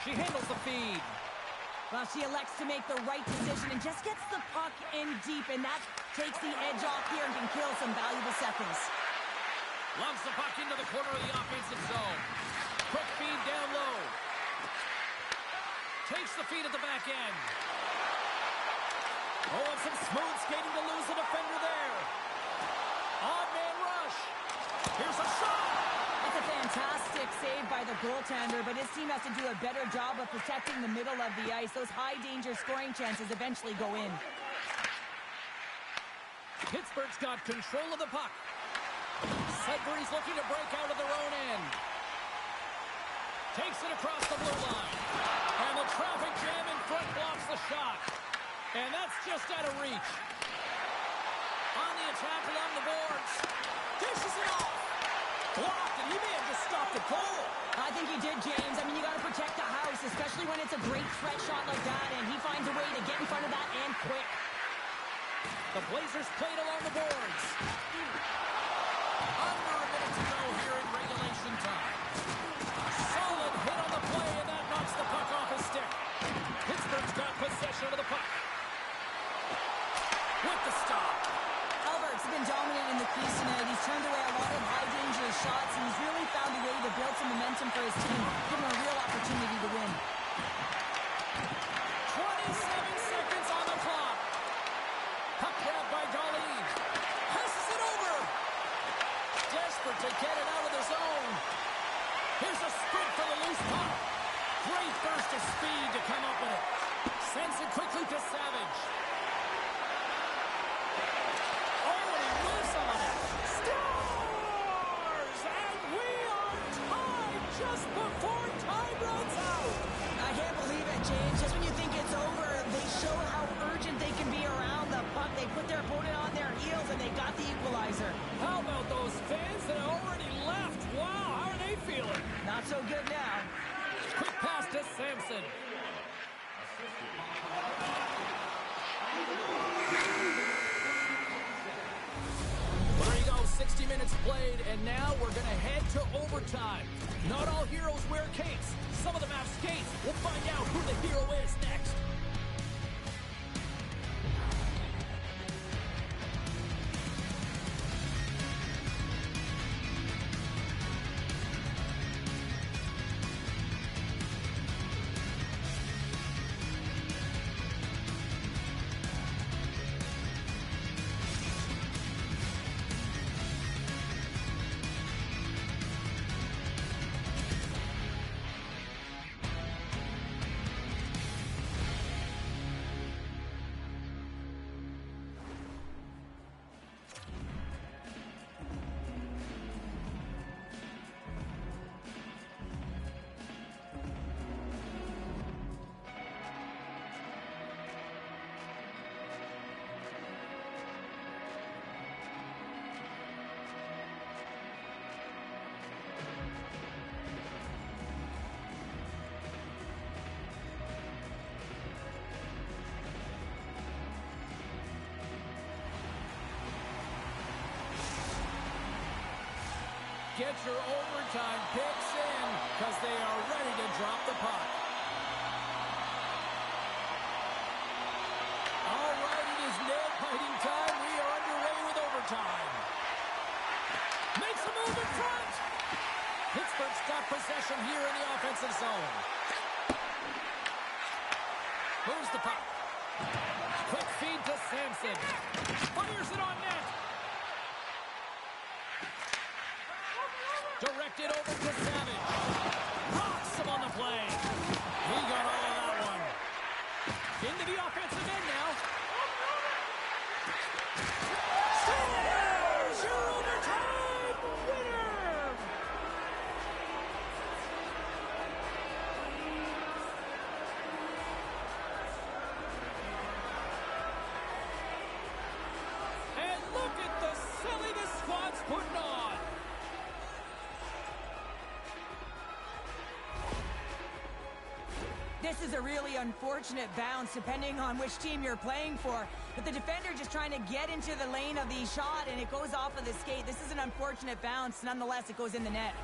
She handles the feed. Well, she elects to make the right decision and just gets the puck in deep, and that takes the edge off here and can kill some valuable seconds. Loves the puck into the corner of the offensive zone. Quick feed down low. Takes the feed at the back end. Oh, and some smooth skating to lose the defender there. On-man rush. Here's a shot. It's a fantastic save by the goaltender, but his team has to do a better job of protecting the middle of the ice. Those high-danger scoring chances eventually go in. Pittsburgh's got control of the puck. Sudbury's looking to break out of their own end. Takes it across the blue line. And the traffic jam in front blocks the shot. And that's just out of reach. On the attack along the boards. Dishes it off. Blocked, and he may have just stopped the goal. I think he did, James. I mean, you got to protect the house, especially when it's a great threat shot like that, and he finds a way to get in front of that and quick. The Blazers played along the boards. Under a minute to go here in regulation time. A solid hit on the play, and that knocks the puck off his stick. Pittsburgh's got possession of the puck. With the stop. Albert's been dominant in the crease tonight. He's turned away a lot of high-danger shots, and he's really found a way to build some momentum for his team, give him a real opportunity to win. 27 seconds on the clock. Puck grab by Darlene. Passes it over. Desperate to get it out of the zone. Here's a sprint for the loose puck. Great burst of speed to come up with it. Sends it quickly to Savage. Oh, and he whiffs on it. Scores! And we are tied just before time runs out. I can't believe it, James. Just when you think it's over, they show how urgent they can be around the puck. They put their opponent on their heels, and they got the equalizer. How about those fans that already left? Wow, how are they feeling? Not so good now. Quick pass to Sampson. Well, there you go, 60 minutes played, and now we're going to head to overtime. Not all heroes wear capes. Some of them have skates. We'll find out who the hero is next. Get your overtime picks in, because they are ready to drop the puck. All right, it is nail-biting time. We are underway with overtime. Makes a move in front. Pittsburgh's got possession here in the offensive zone. Moves the puck. Quick feed to Sampson. Fires it on net. Directed over to Savage. Rocks him on the play. He got all of that one. Into the offensive end now. Scores! Your overtime winner! And look at the silly the squad's putting on. This is a really unfortunate bounce, depending on which team you're playing for. But the defender just trying to get into the lane of the shot, and it goes off of the skate. This is an unfortunate bounce. Nonetheless, it goes in the net.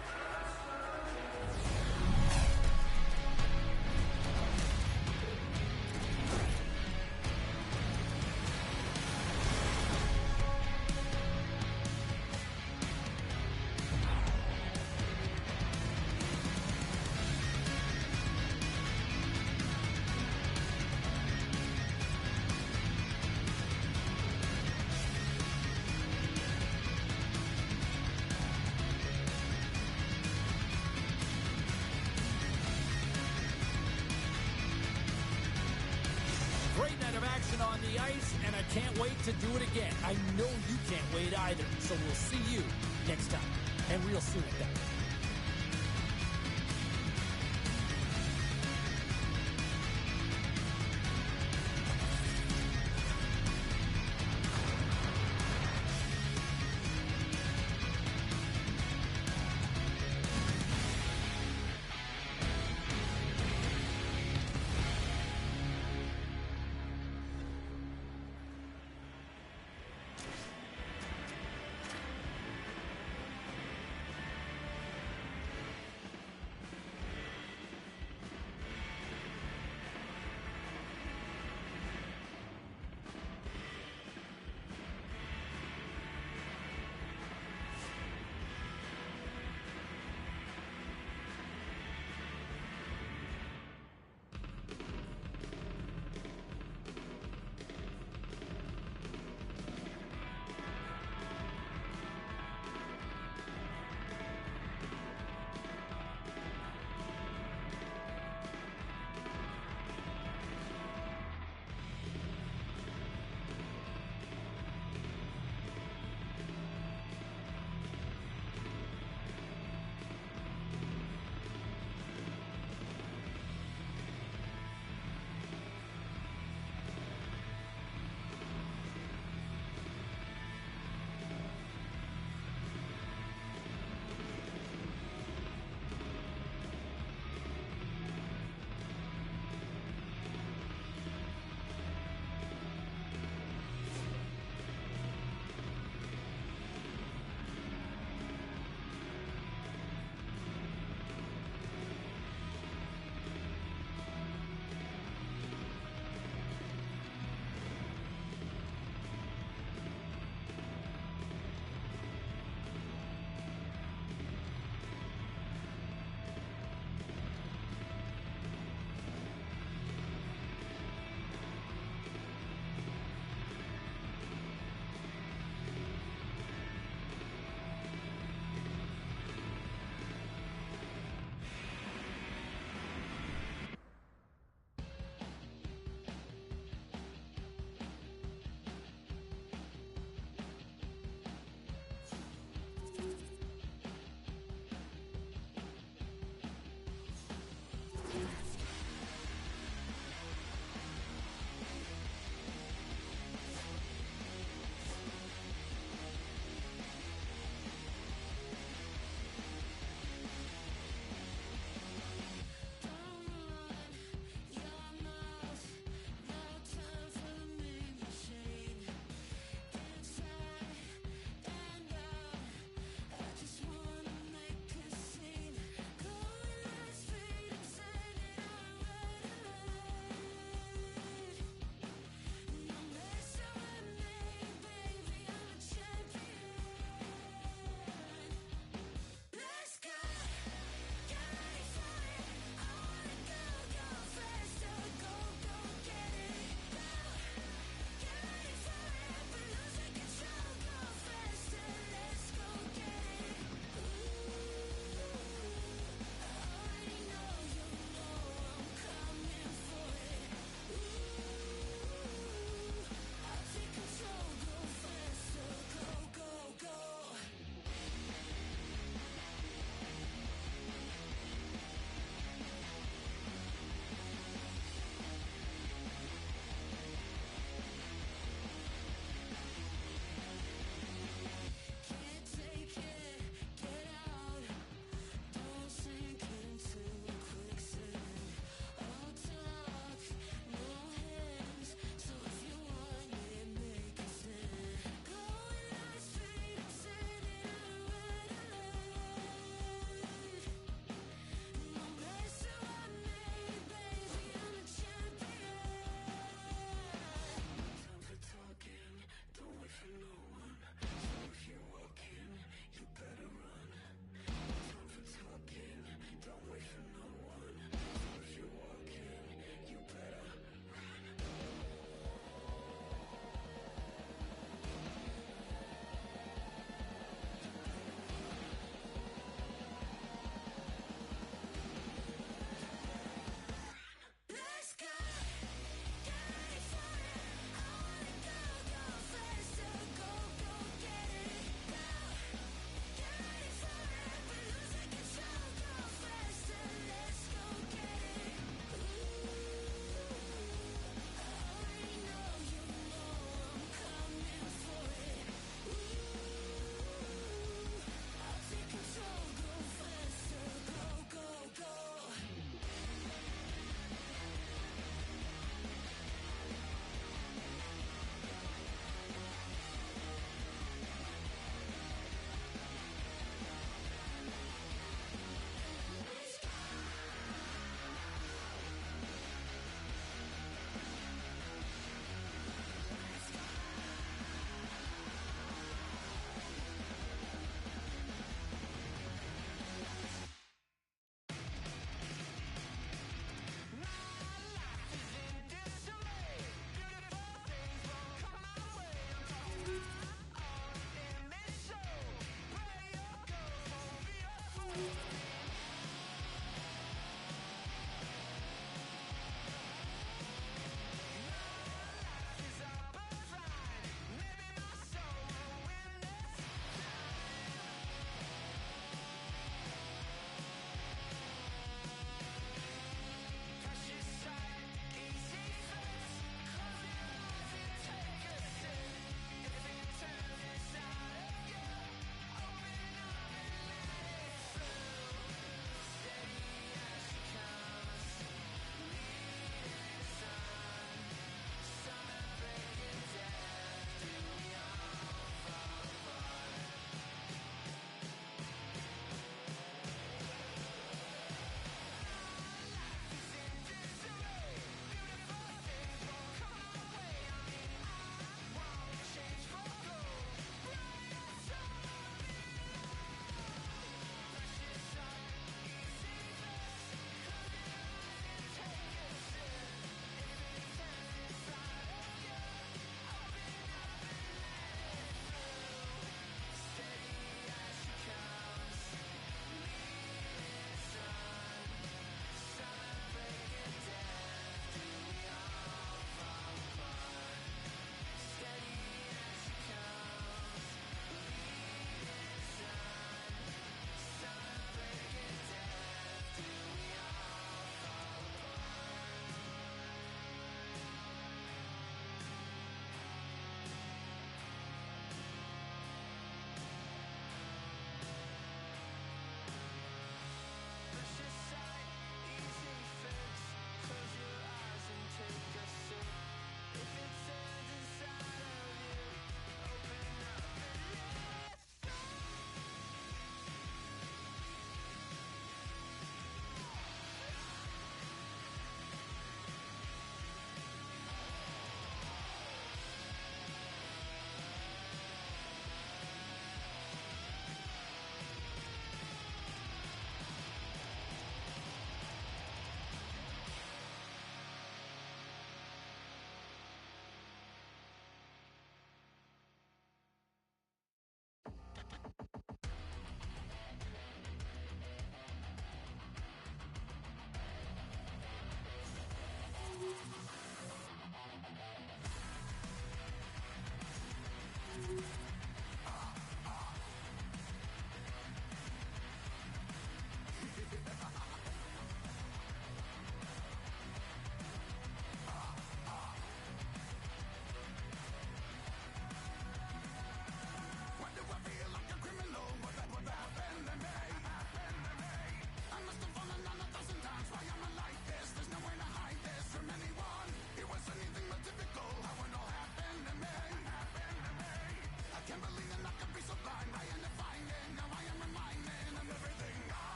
of action on the ice, and I can't wait to do it again. I know you can't wait either. So we'll see you next time, and real soon at that.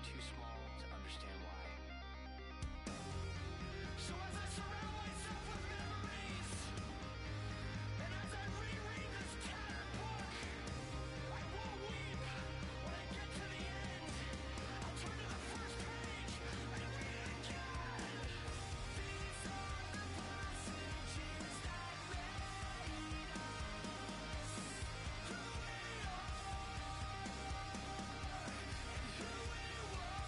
too small to understand why. So as I surround myself with memories, and as I reread this tattered book, I won't weep when I get to the end. I'll turn to the first page and read it again. These are the passages that made us who we are and who we were.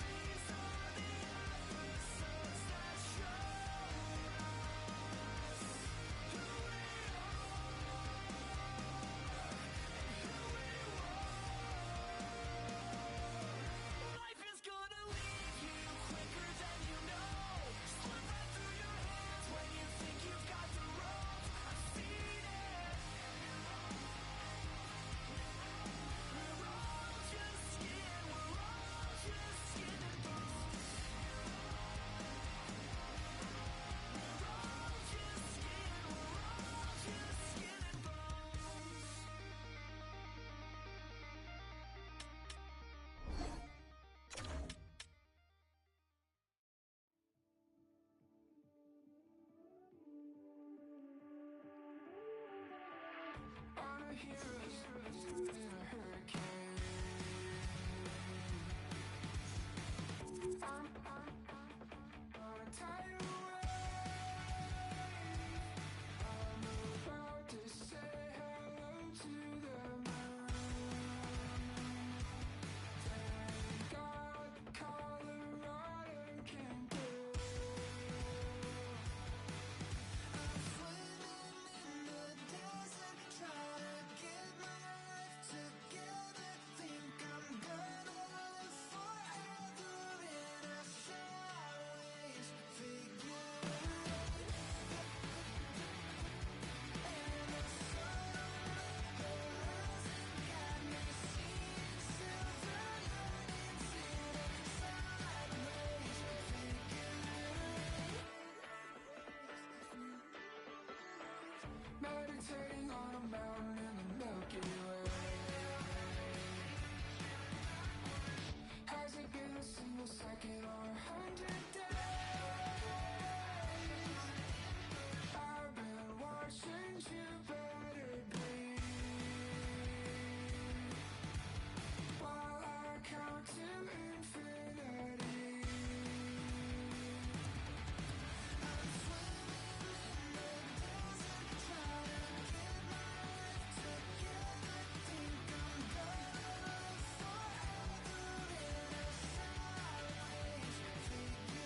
These are the episodes that showed us who we are. Life is gonna leave you quicker than you know. Slip right through your hands when you think you've got the rope. I've seen it. We're all just skin. We're all just skin and bones. We're all just skin. We're all just skin and bones. On a hero's in a hurricane. On a tidal wave. I'm about to say hello to the moon. Thank God Colorado can go. I'm swimming in the desert, trying to get my life together. Think I'm gonna live forever in a sideways figure. And the sun on the horizon got me seeing silver linings in a sideways figure. Meditating on a mountain in the Milky Way. Has it been a single second or 100 days? I've been watching Jupiter bleed while I count to infinity. I'm swimming in the desert, trying to get my life together. Think I'm gonna live forever in a sideways figure.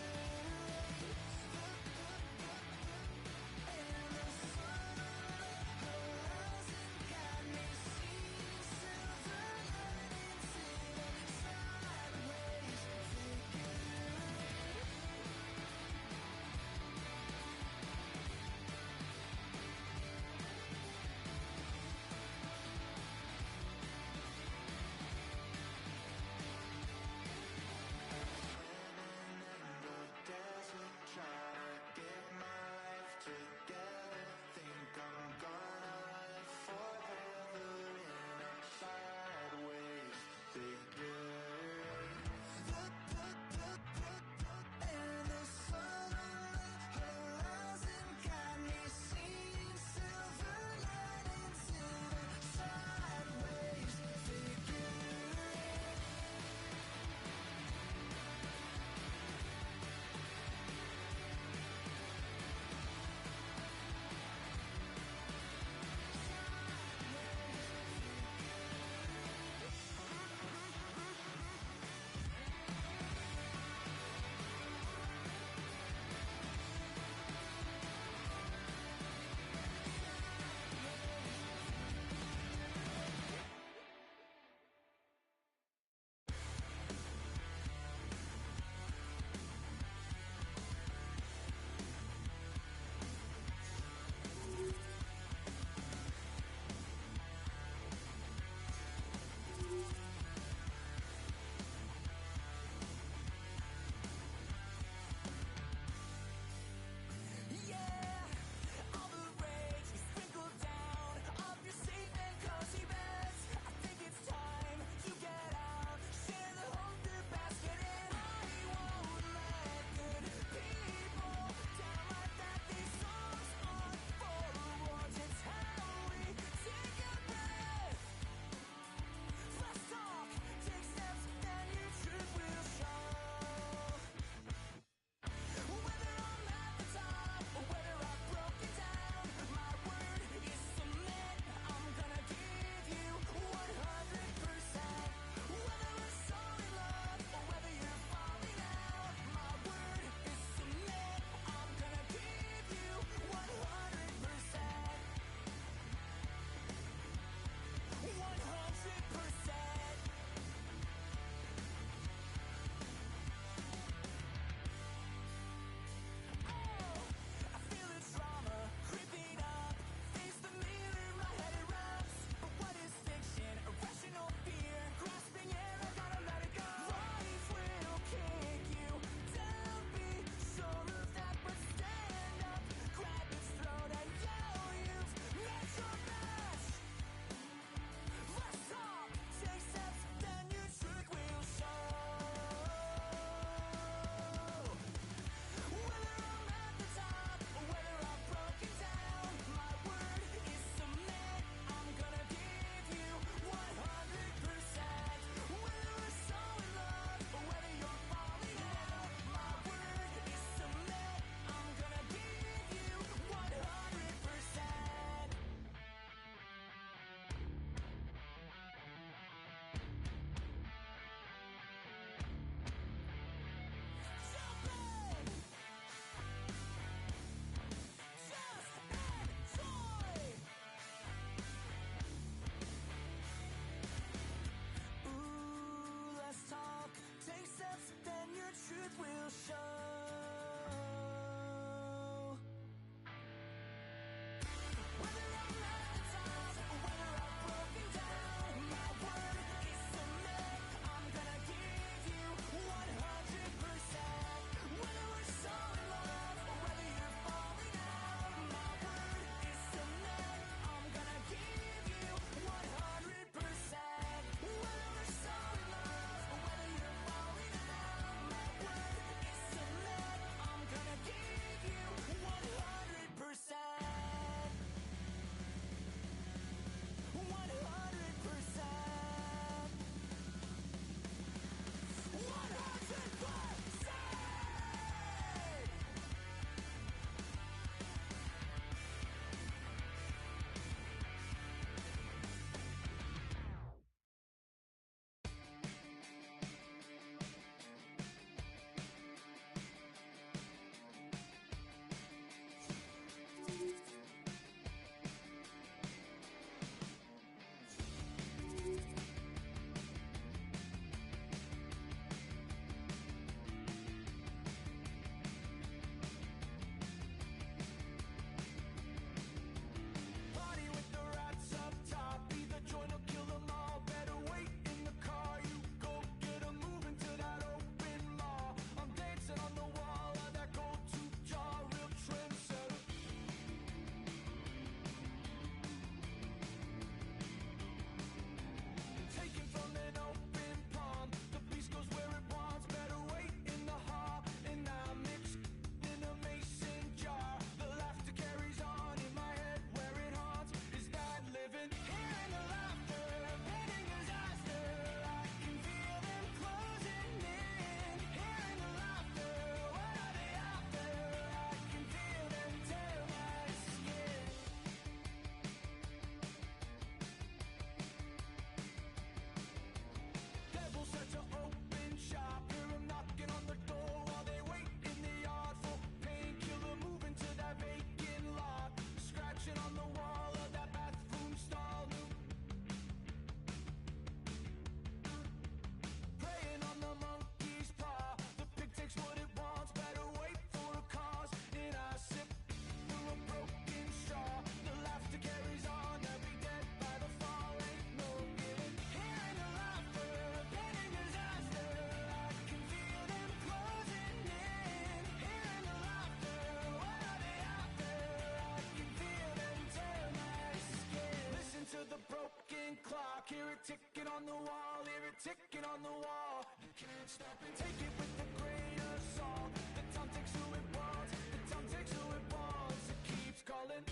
sticking on the wall. You can't stop it, take it with a grain of salt. The time takes who it wants, the time takes who it wants. It keeps calling.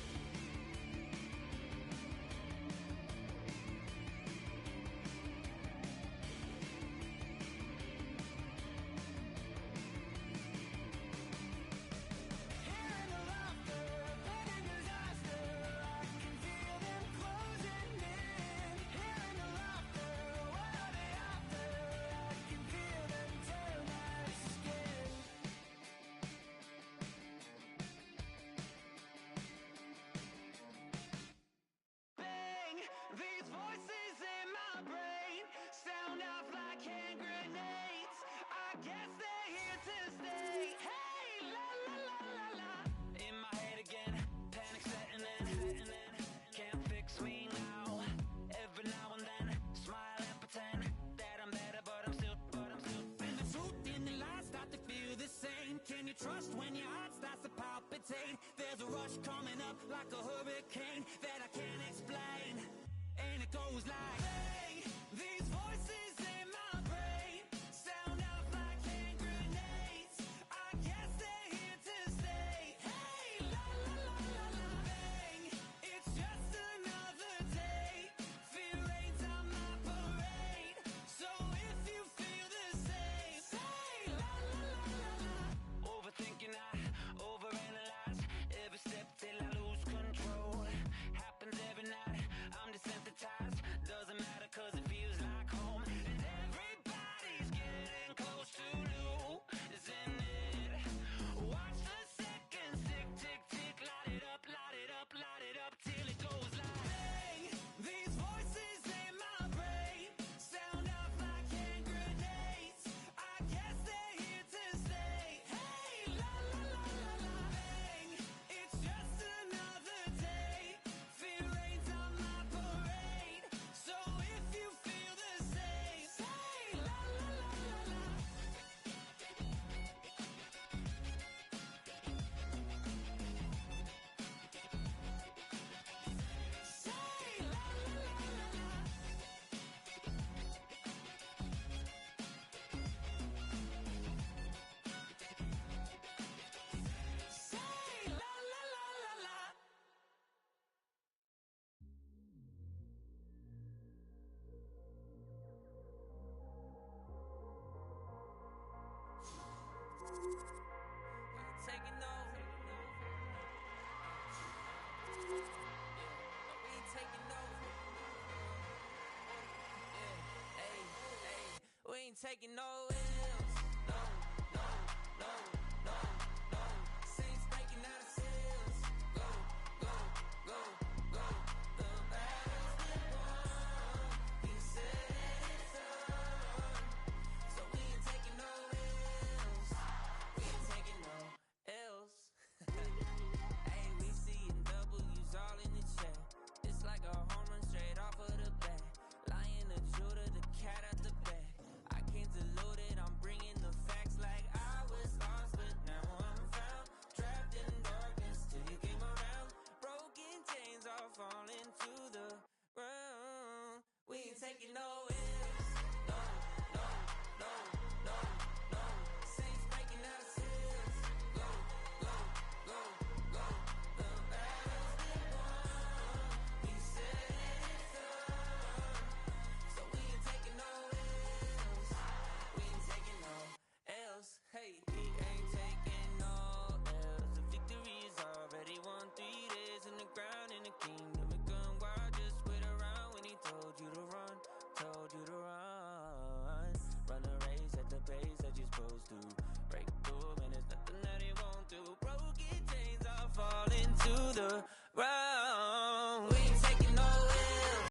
Hearing the laughter, planning disaster, I can feel them closing in. Hearing the laughter, what are they after? I can feel them tear my skin. Bang! These voices in my brain sound off like hand grenades. I guess they're here to stay. Hey, la la la la la. In my head again, panic setting in. Can't fix me now. Every now and then, smile and pretend that I'm better, but I'm still. When the truth and the lies start to feel the same, can you trust when your heart starts to palpitate? There's a rush coming up like a hurricane that I can't explain, and it goes like, bang, these voices in my brain sound off like hand grenades. I guess they're here to stay. Hey, la la la la la. Bang, it's just another day. Fear rains on my parade. So if you feel the same, say la la la la la. Overthinking, I overanalyze every step till I lose control. Happens every night, I'm desensitized. Doesn't matter cause it feels like home. And everybody's getting close to losing it. Watch the seconds tick, tick, tick. Light it up, light it up, light it up till it goes like, bang, these voices in my brain sound off like hand grenades. I guess they're here to stay. Hey, la la la la la. Bang, it's just another day. Fear rains on my parade. So if you feel the same, say la la la la la. Say la la la la la. Say la la la la la. Taking over. We ain't taking over. Yeah, hey, hey. We ain't taking no L's. No, no, no, no, no. Saints breaking out of cells. Go, go, go, go. The battle's been won. He said it's done. So we ain't taking no L's. We ain't taking no L's. Hey, we seeing W's all in the chat. It's like a home run straight off of the bat. Lion, the Judah, the cat out the back. I came deluded, I'm bringing the facts like I was lost, but now I'm found. Trapped in darkness till you came around. Broken chains are falling to the ground. We ain't taking no L's. No, no, no, no, no. Saints breaking out of cells. Go, go, go, go. The battle's been won. He said it's done. So we ain't taking no L's. We ain't taking no L's. Hey, we ain't taking no L's. The victory is already won. 3 days in the ground in the kingdom of gun. Why just wait around when he told you to run? Told you to run. Run a race at the pace that you're supposed to. Break through and there's nothing that he won't do. Broken chains are falling to the